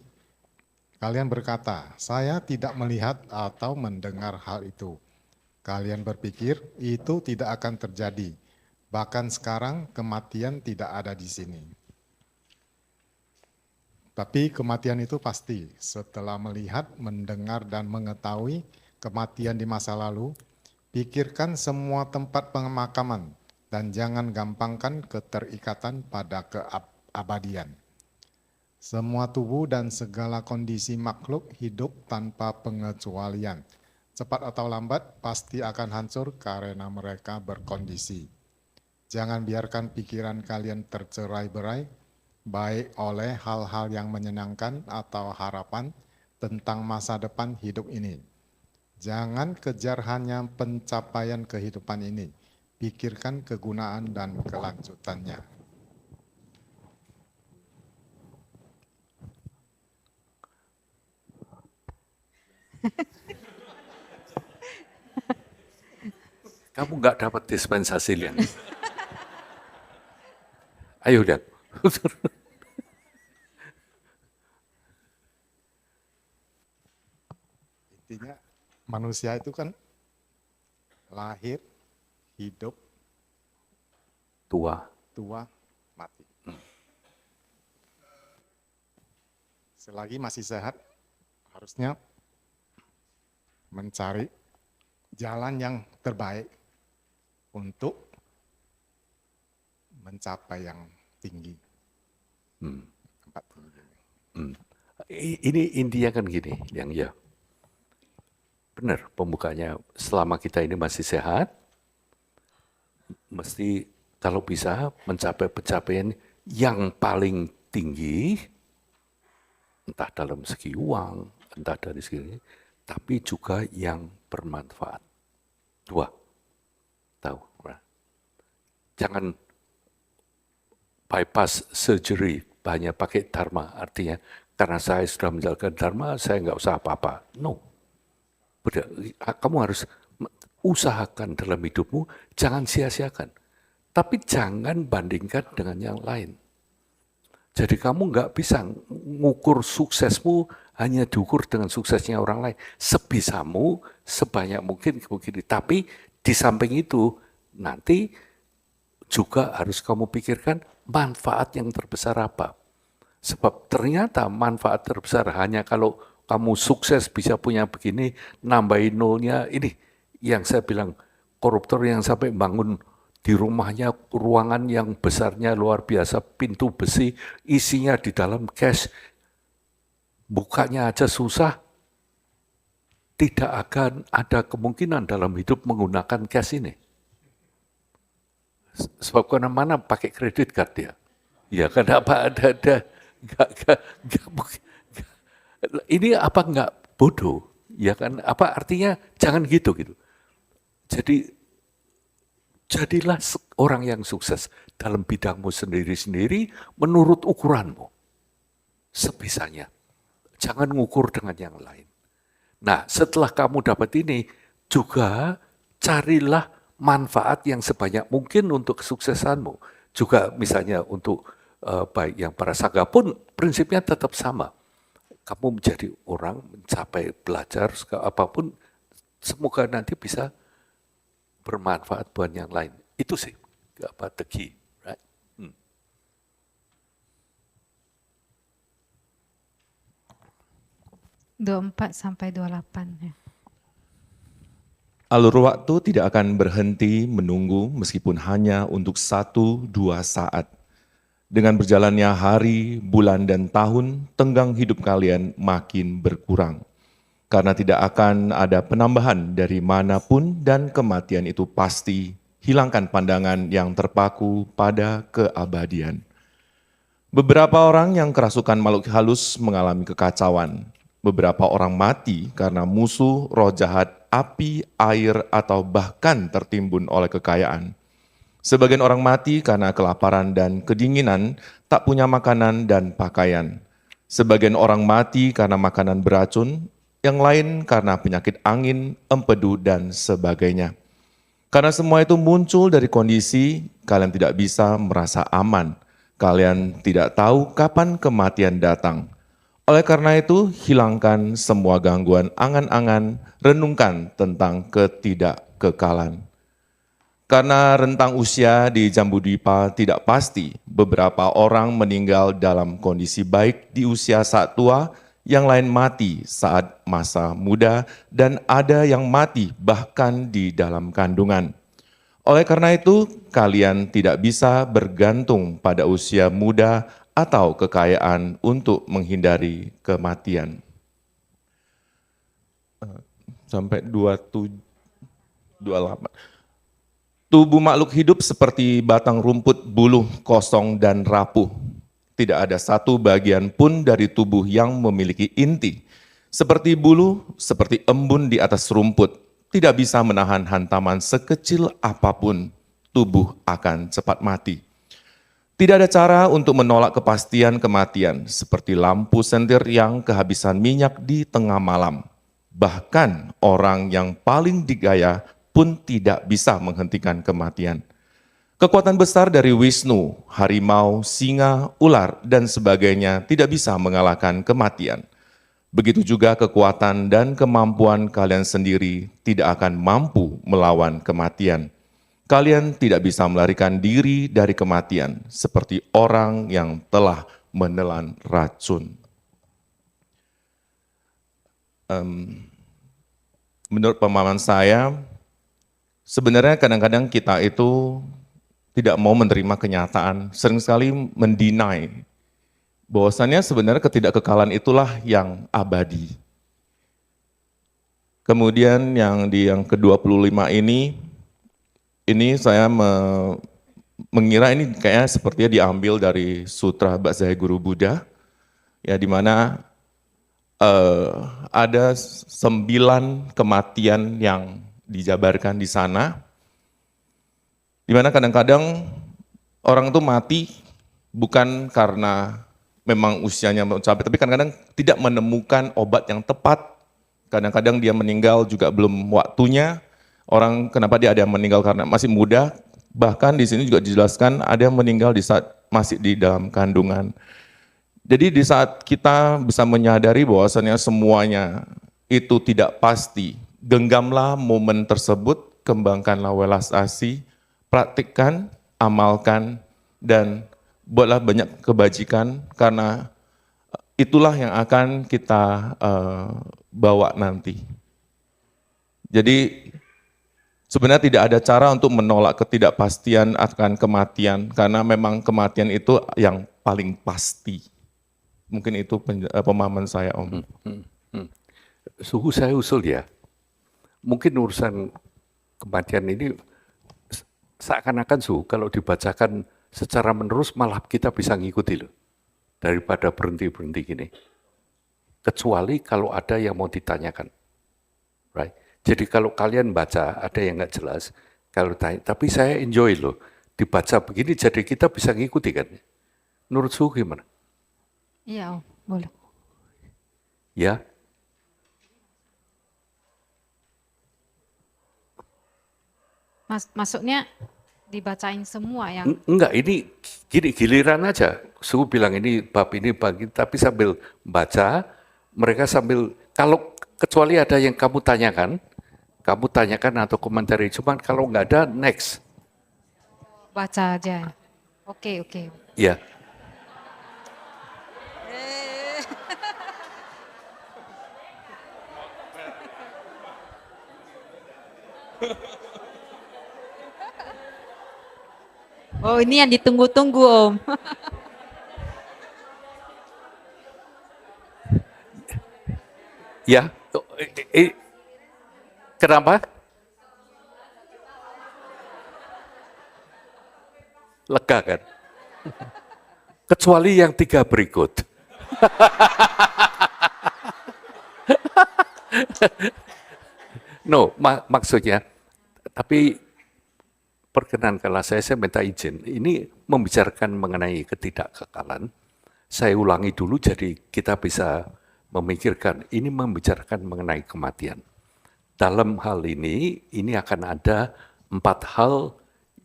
kalian berkata, saya tidak melihat atau mendengar hal itu. Kalian berpikir itu tidak akan terjadi. Bahkan sekarang kematian tidak ada di sini. Tapi kematian itu pasti. Setelah melihat, mendengar, dan mengetahui kematian di masa lalu, pikirkan semua tempat pemakaman dan jangan gampangkan keterikatan pada keabadian. Semua tubuh dan segala kondisi makhluk hidup tanpa pengecualian. Cepat atau lambat pasti akan hancur karena mereka berkondisi. Jangan biarkan pikiran kalian tercerai-berai, baik oleh hal-hal yang menyenangkan atau harapan tentang masa depan hidup ini. Jangan kejar hanya pencapaian kehidupan ini, pikirkan kegunaan dan kelanjutannya. Kamu nggak dapat dispensasi lihat. Ayo lihat. Intinya manusia itu kan lahir, hidup, Tua. tua, mati. Selagi masih sehat, harusnya mencari jalan yang terbaik untuk mencapai yang tinggi. Tempat tinggi. Ini intinya kan gini, yang ya. Benar, pembukanya selama kita ini masih sehat, mesti kalau bisa mencapai pencapaian yang paling tinggi, entah dalam segi uang, entah dari segi, tapi juga yang bermanfaat. Dua, tahu. Jangan bypass surgery, hanya pakai dharma, artinya karena saya sudah menjalankan dharma, saya nggak usah apa-apa. No. Kamu harus usahakan dalam hidupmu, jangan sia-siakan. Tapi jangan bandingkan dengan yang lain. Jadi kamu nggak bisa ngukur suksesmu hanya diukur dengan suksesnya orang lain. Sebisamu, sebanyak mungkin. Tapi di samping itu, nanti juga harus kamu pikirkan manfaat yang terbesar apa. Sebab ternyata manfaat terbesar hanya kalau kamu sukses bisa punya begini, nambahin nolnya. Ini yang saya bilang, koruptor yang sampai bangun di rumahnya ruangan yang besarnya luar biasa, pintu besi, isinya di dalam cash, bukanya aja susah, tidak akan ada kemungkinan dalam hidup menggunakan cash ini. Sebab kemana-mana pakai kredit card dia. Ya kenapa ada ini apa enggak bodoh? Ya kan? Apa artinya jangan gitu. Jadi jadilah orang yang sukses dalam bidangmu sendiri-sendiri menurut ukuranmu. Sebisanya. Jangan ngukur dengan yang lain. Nah, setelah kamu dapat ini, juga carilah manfaat yang sebanyak mungkin untuk kesuksesanmu. Juga misalnya untuk baik yang para saga pun prinsipnya tetap sama. Kamu menjadi orang, mencapai belajar, apapun, semoga nanti bisa bermanfaat buat yang lain. Itu sih, the key. Right? 24 sampai 28. Ya. Alur waktu tidak akan berhenti menunggu meskipun hanya untuk 1-2 saat. Dengan berjalannya hari, bulan, dan tahun, tenggang hidup kalian makin berkurang. Karena tidak akan ada penambahan dari manapun dan kematian itu pasti. Hilangkan pandangan yang terpaku pada keabadian. Beberapa orang yang kerasukan makhluk halus mengalami kekacauan. Beberapa orang mati karena musuh, roh jahat, api, air, atau bahkan tertimbun oleh kekayaan. Sebagian orang mati karena kelaparan dan kedinginan, tak punya makanan dan pakaian. Sebagian orang mati karena makanan beracun, yang lain karena penyakit angin, empedu, dan sebagainya. Karena semua itu muncul dari kondisi kalian tidak bisa merasa aman. Kalian tidak tahu kapan kematian datang. Oleh karena itu, hilangkan semua gangguan angan-angan, renungkan tentang ketidakkekalan. Karena rentang usia di Jambudvipa tidak pasti, beberapa orang meninggal dalam kondisi baik di usia saat tua, yang lain mati saat masa muda, dan ada yang mati bahkan di dalam kandungan. Oleh karena itu, kalian tidak bisa bergantung pada usia muda atau kekayaan untuk menghindari kematian. Sampai 28. Tubuh makhluk hidup seperti batang rumput buluh kosong dan rapuh. Tidak ada satu bagian pun dari tubuh yang memiliki inti. Seperti bulu, seperti embun di atas rumput, tidak bisa menahan hantaman sekecil apapun, tubuh akan cepat mati. Tidak ada cara untuk menolak kepastian kematian, seperti lampu sentir yang kehabisan minyak di tengah malam. Bahkan orang yang paling digaya pun tidak bisa menghentikan kematian. Kekuatan besar dari Wisnu, harimau, singa, ular, dan sebagainya tidak bisa mengalahkan kematian. Begitu juga kekuatan dan kemampuan kalian sendiri tidak akan mampu melawan kematian. Kalian tidak bisa melarikan diri dari kematian, seperti orang yang telah menelan racun. Menurut pemahaman saya, sebenarnya kadang-kadang kita itu tidak mau menerima kenyataan, sering sekali mendinai bahwasannya sebenarnya ketidakkekalan itulah yang abadi. Kemudian yang ke-25 ini saya mengira ini kayaknya sepertinya diambil dari Sutra Baksaya Guru Buddha, ya di mana ada 9 kematian yang dijabarkan di sana, di mana kadang-kadang orang itu mati bukan karena memang usianya mencapai, tapi kadang-kadang tidak menemukan obat yang tepat, kadang-kadang dia meninggal juga belum waktunya. Orang kenapa dia ada yang meninggal karena masih muda, bahkan di sini juga dijelaskan ada yang meninggal di saat masih di dalam kandungan. Jadi di saat kita bisa menyadari bahwasannya semuanya itu tidak pasti, genggamlah momen tersebut, kembangkanlah welas asih, praktikkan, amalkan, dan buatlah banyak kebajikan, karena itulah yang akan kita bawa nanti. Jadi sebenarnya tidak ada cara untuk menolak ketidakpastian akan kematian, karena memang kematian itu yang paling pasti. Mungkin itu pemahaman saya, Om. Suhu saya usul ya, mungkin urusan kematian ini seakan-akan suhu kalau dibacakan secara menerus malah kita bisa ngikuti loh, daripada berhenti-berhenti gini. Kecuali kalau ada yang mau ditanyakan, right? Jadi kalau kalian baca ada yang nggak jelas, kalau tanya, tapi saya enjoy loh, dibaca begini jadi kita bisa ngikuti kan. Menurut Suhu gimana? Iya, Om, boleh. Ya, Maksudnya dibacain semua yang enggak, ini gini, giliran aja. Suhu bilang ini bab ini bagi, tapi sambil baca, mereka sambil, kalau kecuali ada yang kamu tanyakan atau komentari, cuman kalau nggak ada, next. baca aja. Oke. Ya, Oh, ini yang ditunggu-tunggu, Om. ya. Kenapa? Lega kan? Kecuali yang 3 berikut. No, maksudnya, tapi perkenankanlah saya minta izin. Ini membicarakan mengenai ketidakkekalan. Saya ulangi dulu jadi kita bisa memikirkan, ini membicarakan mengenai kematian. Dalam hal ini akan ada 4 hal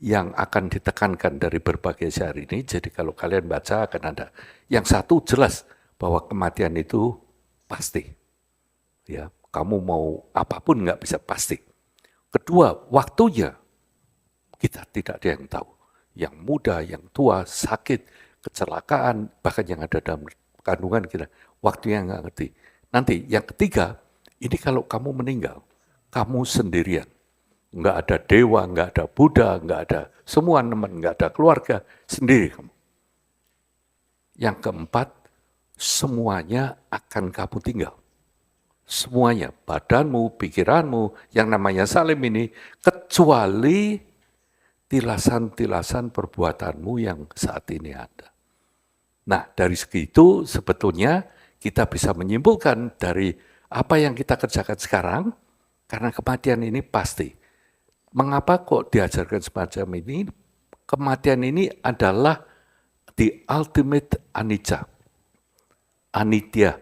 yang akan ditekankan dari berbagai syair ini. Jadi kalau kalian baca akan ada. Yang satu jelas bahwa kematian itu pasti. Ya, kamu mau apapun nggak bisa pasti. Kedua, waktunya kita tidak ada yang tahu. Yang muda, yang tua, sakit, kecelakaan, bahkan yang ada dalam kandungan kita, waktunya nggak ngerti. Nanti yang ketiga, ini kalau kamu meninggal, kamu sendirian. Nggak ada dewa, nggak ada Buddha, nggak ada semua teman, nggak ada keluarga, sendiri kamu. Yang keempat, semuanya akan kamu tinggal. Semuanya, badanmu, pikiranmu, yang namanya salim ini, kecuali tilasan-tilasan perbuatanmu yang saat ini ada. Nah, dari segi itu sebetulnya kita bisa menyimpulkan dari apa yang kita kerjakan sekarang, karena kematian ini pasti. Mengapa kok diajarkan semacam ini? Kematian ini adalah the ultimate anicca, anitya,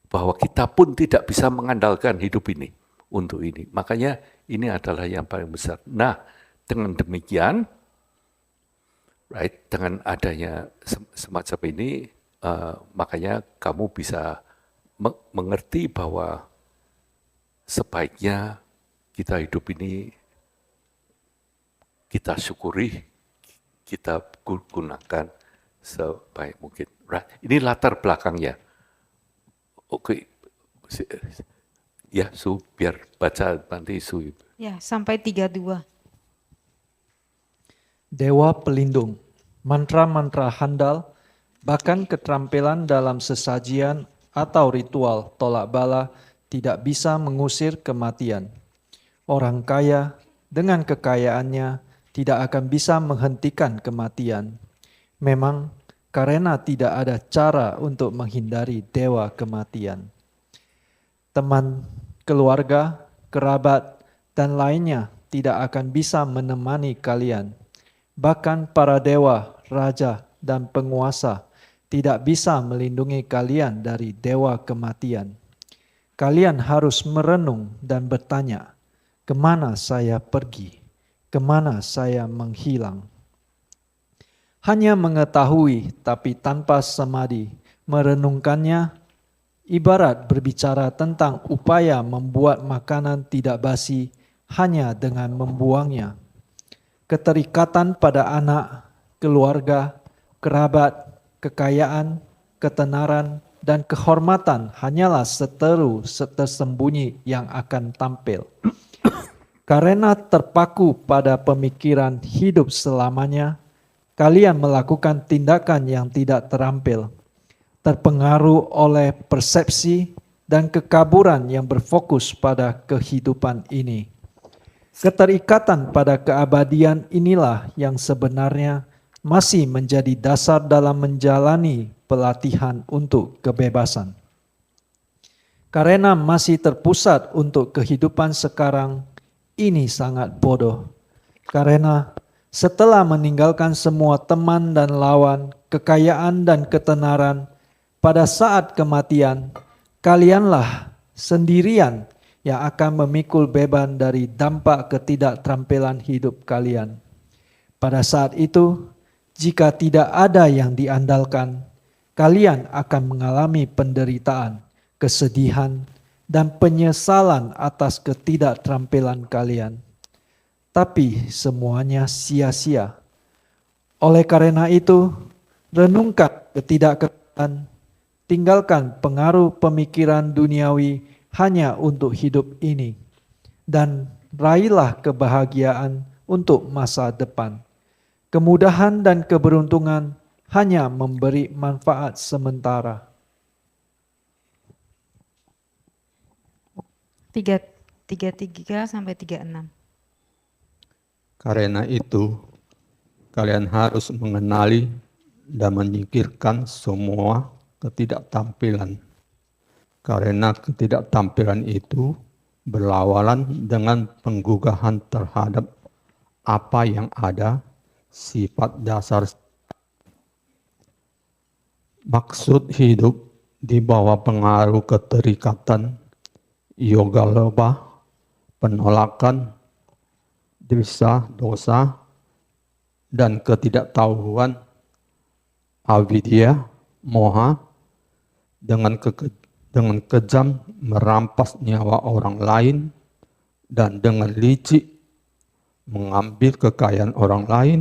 bahwa kita pun tidak bisa mengandalkan hidup ini untuk ini. Makanya ini adalah yang paling besar. Nah, dengan demikian, dengan adanya semacam ini, makanya kamu bisa mengerti bahwa sebaiknya kita hidup ini kita syukuri, kita gunakan sebaik mungkin. Ini latar belakangnya. Oke, ya Su, biar baca nanti Su. Ya, sampai 32. Dewa pelindung, mantra-mantra handal, bahkan keterampilan dalam sesajian atau ritual tolak bala tidak bisa mengusir kematian. Orang kaya dengan kekayaannya tidak akan bisa menghentikan kematian. Memang karena tidak ada cara untuk menghindari dewa kematian. Teman, keluarga, kerabat, dan lainnya tidak akan bisa menemani kalian. Bahkan para dewa, raja, dan penguasa tidak bisa melindungi kalian dari dewa kematian. Kalian harus merenung dan bertanya, kemana saya pergi? Kemana saya menghilang? Hanya mengetahui tapi tanpa samadhi, merenungkannya ibarat berbicara tentang upaya membuat makanan tidak basi hanya dengan membuangnya. Keterikatan pada anak, keluarga, kerabat, kekayaan, ketenaran, dan kehormatan hanyalah seteru tersembunyi yang akan tampil. Karena terpaku pada pemikiran hidup selamanya, kalian melakukan tindakan yang tidak terampil, terpengaruh oleh persepsi dan kekaburan yang berfokus pada kehidupan ini. Keterikatan pada keabadian inilah yang sebenarnya masih menjadi dasar dalam menjalani pelatihan untuk kebebasan. Karena masih terpusat untuk kehidupan sekarang, ini sangat bodoh. Karena setelah meninggalkan semua teman dan lawan, kekayaan dan ketenaran, pada saat kematian, kalianlah sendirian yang akan memikul beban dari dampak ketidakterampilan hidup kalian. Pada saat itu, jika tidak ada yang diandalkan, kalian akan mengalami penderitaan, kesedihan, dan penyesalan atas ketidakterampilan kalian. Tapi semuanya sia-sia. Oleh karena itu, renungkan ketidakkekalan, tinggalkan pengaruh pemikiran duniawi hanya untuk hidup ini, dan raihlah kebahagiaan untuk masa depan. Kemudahan dan keberuntungan hanya memberi manfaat sementara. 33 sampai 36. Karena itu, kalian harus mengenali dan menyingkirkan semua ketidaktampilan. Karena ketidaktampilan itu berlawanan dengan penggugahan terhadap apa yang ada, sifat dasar. Maksud hidup di bawah pengaruh keterikatan, yoga loba, penolakan, dosa, dan ketidaktahuan, avidya, moha, dengan kejam merampas nyawa orang lain, dan dengan licik mengambil kekayaan orang lain.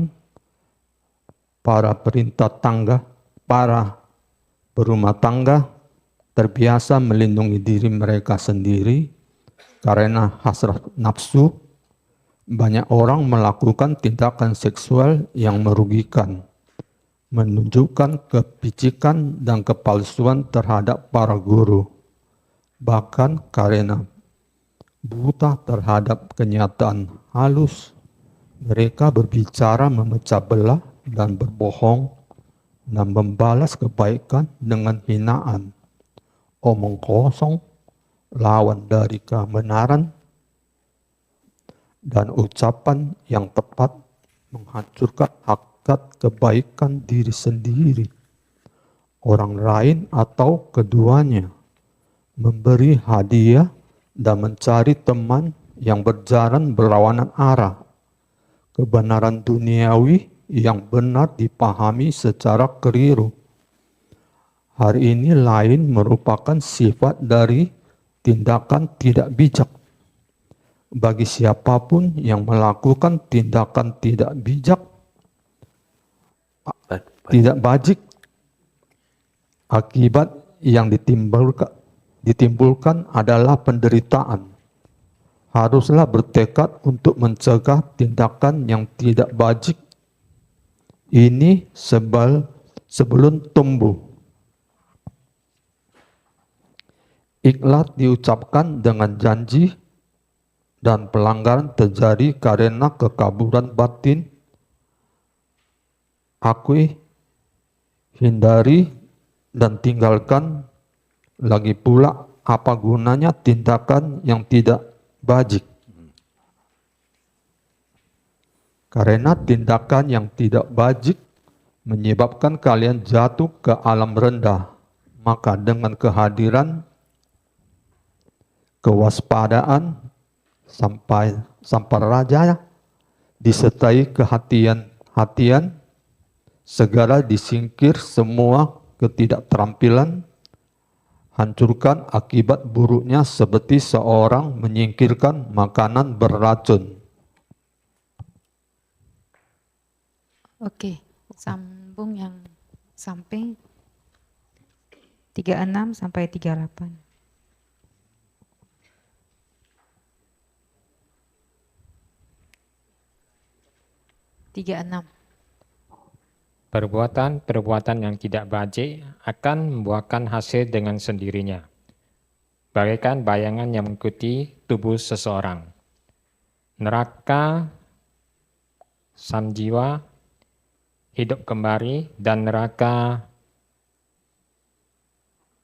Para berumah tangga terbiasa melindungi diri mereka sendiri karena hasrat nafsu. Banyak orang melakukan tindakan seksual yang merugikan, menunjukkan kepicikan dan kepalsuan terhadap para guru, bahkan karena buta terhadap kenyataan halus Mereka berbicara memecah belah dan berbohong dan membalas kebaikan dengan hinaan. Omong kosong, lawan dari kebenaran, dan ucapan yang tepat menghancurkan hakikat kebaikan diri sendiri, orang lain atau keduanya, memberi hadiah dan mencari teman yang berjalan berlawanan arah. Kebenaran duniawi yang benar dipahami secara keliru. Hari ini lain merupakan sifat dari tindakan tidak bijak. Bagi siapapun yang melakukan tindakan tidak bijak, tidak bajik, akibat yang ditimbulkan adalah penderitaan. Haruslah bertekad untuk mencegah tindakan yang tidak bajik ini sebelum tumbuh. Iklat diucapkan dengan janji dan pelanggaran terjadi karena kekaburan batin. Akui, hindari, dan tinggalkan. Lagi pula apa gunanya tindakan yang tidak bajik? Karena tindakan yang tidak bajik menyebabkan kalian jatuh ke alam rendah. Maka dengan kehadiran, kewaspadaan, sampai raja disertai kehatian-hatian, segera disingkir semua ketidakterampilan, hancurkan akibat buruknya seperti seorang menyingkirkan makanan beracun. Oke, sambung yang samping 36 sampai 38. Perbuatan-perbuatan yang tidak bajik akan membuahkan hasil dengan sendirinya, bagaikan bayangan yang mengikuti tubuh seseorang. Neraka samjiwa, hidup kembali, dan neraka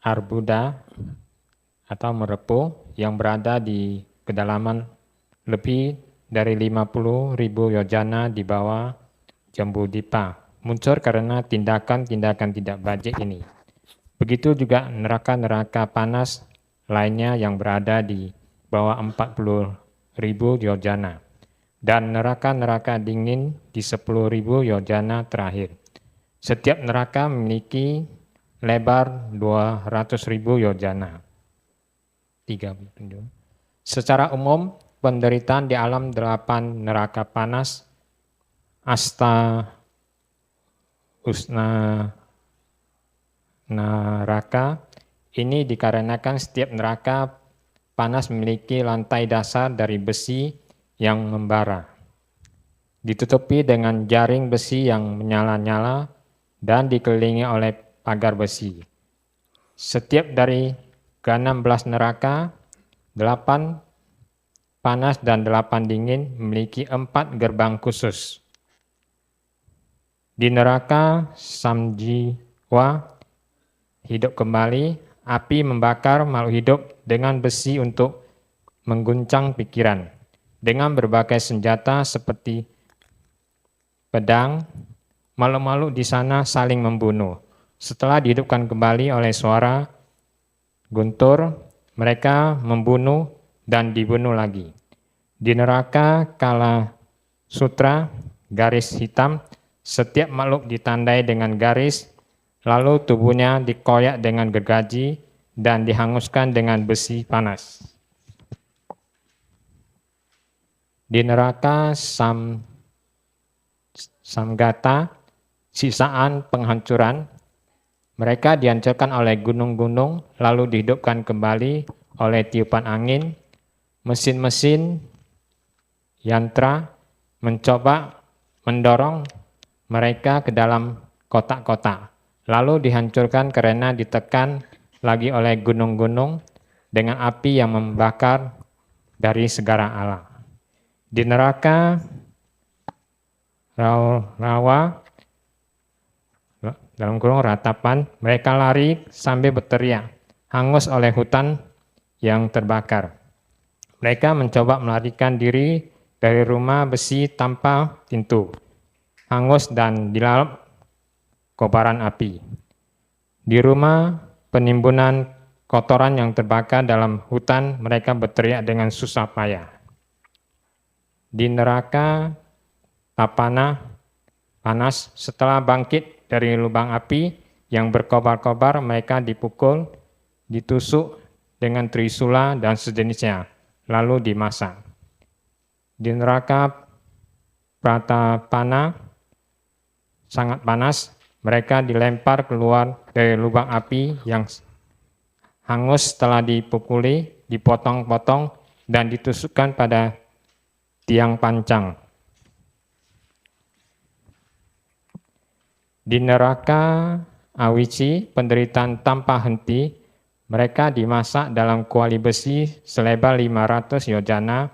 arbuda atau merepuh yang berada di kedalaman lebih dari 50.000 yojana di bawah Jambudipa, muncul karena tindakan-tindakan tidak bajik ini. Begitu juga neraka-neraka panas lainnya yang berada di bawah 40.000 yojana, dan neraka-neraka dingin di 10.000 yojana terakhir. Setiap neraka memiliki lebar 200.000 yojana. 37. Secara umum, penderitaan di alam 8 neraka panas, Asta Usna neraka ini dikarenakan setiap neraka panas memiliki lantai dasar dari besi yang membara, ditutupi dengan jaring besi yang menyala-nyala dan dikelilingi oleh pagar besi. Setiap dari ke-16 neraka, 8 panas dan 8 dingin memiliki 4 gerbang khusus. Di neraka samjiwa, hidup kembali, api membakar makhluk hidup dengan besi untuk mengguncang pikiran, dengan berbagai senjata seperti pedang. Makhluk-makhluk di sana saling membunuh. Setelah dihidupkan kembali oleh suara guntur, mereka membunuh dan dibunuh lagi. Di neraka Kala Sutra, garis hitam, setiap makhluk ditandai dengan garis, lalu tubuhnya dikoyak dengan gergaji dan dihanguskan dengan besi panas. Di neraka Samgata, sisaan penghancuran, mereka dihancurkan oleh gunung-gunung, lalu dihidupkan kembali oleh tiupan angin. Mesin-mesin yantra mencoba mendorong mereka ke dalam kotak-kotak, lalu dihancurkan karena ditekan lagi oleh gunung-gunung dengan api yang membakar dari segala arah. Di neraka rawa, dalam kurung ratapan, mereka lari sambil berteriak, hangus oleh hutan yang terbakar. Mereka mencoba melarikan diri dari rumah besi tanpa pintu, hangus dan dilalap kobaran api. Di rumah penimbunan kotoran yang terbakar dalam hutan, mereka berteriak dengan susah payah. Di neraka tapana panas, setelah bangkit dari lubang api yang berkobar-kobar, mereka dipukul, ditusuk dengan trisula dan sejenisnya, lalu dimasak. Di neraka pratapana sangat panas, mereka dilempar keluar dari lubang api yang hangus setelah dipukuli, dipotong-potong, dan ditusukkan pada tiang pancang. Di neraka awici, penderitaan tanpa henti, mereka dimasak dalam kuali besi selebar 500 yojana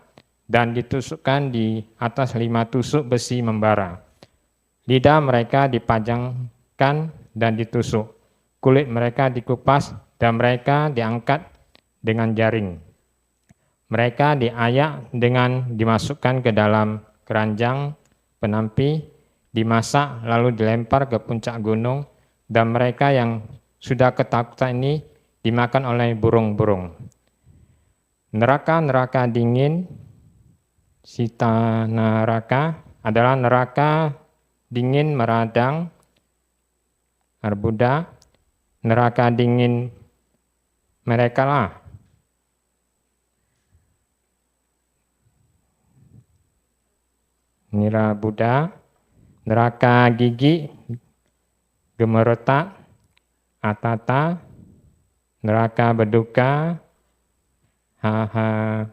dan ditusukkan di atas 5 tusuk besi membara. Lidah mereka dipajangkan dan ditusuk, kulit mereka dikupas dan mereka diangkat dengan jaring. Mereka diayak dengan dimasukkan ke dalam keranjang penampi, dimasak lalu dilempar ke puncak gunung, dan mereka yang sudah ketakutan ini dimakan oleh burung-burung. Neraka-neraka dingin, sita neraka, adalah neraka dingin meradang, arbuda. Neraka dingin mereka lah nira Buddha. Neraka gigi, gemeretak, atata. Neraka berduka, haha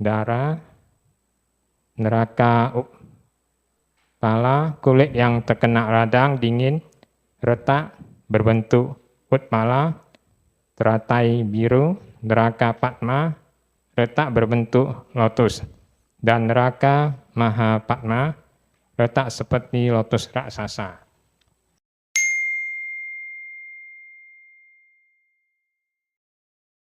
dara. Neraka upala, kulit yang terkena radang dingin, retak, berbentuk utpala, teratai biru. Neraka Padma, retak berbentuk lotus. Dan neraka Mahapatma, retak seperti lotus raksasa.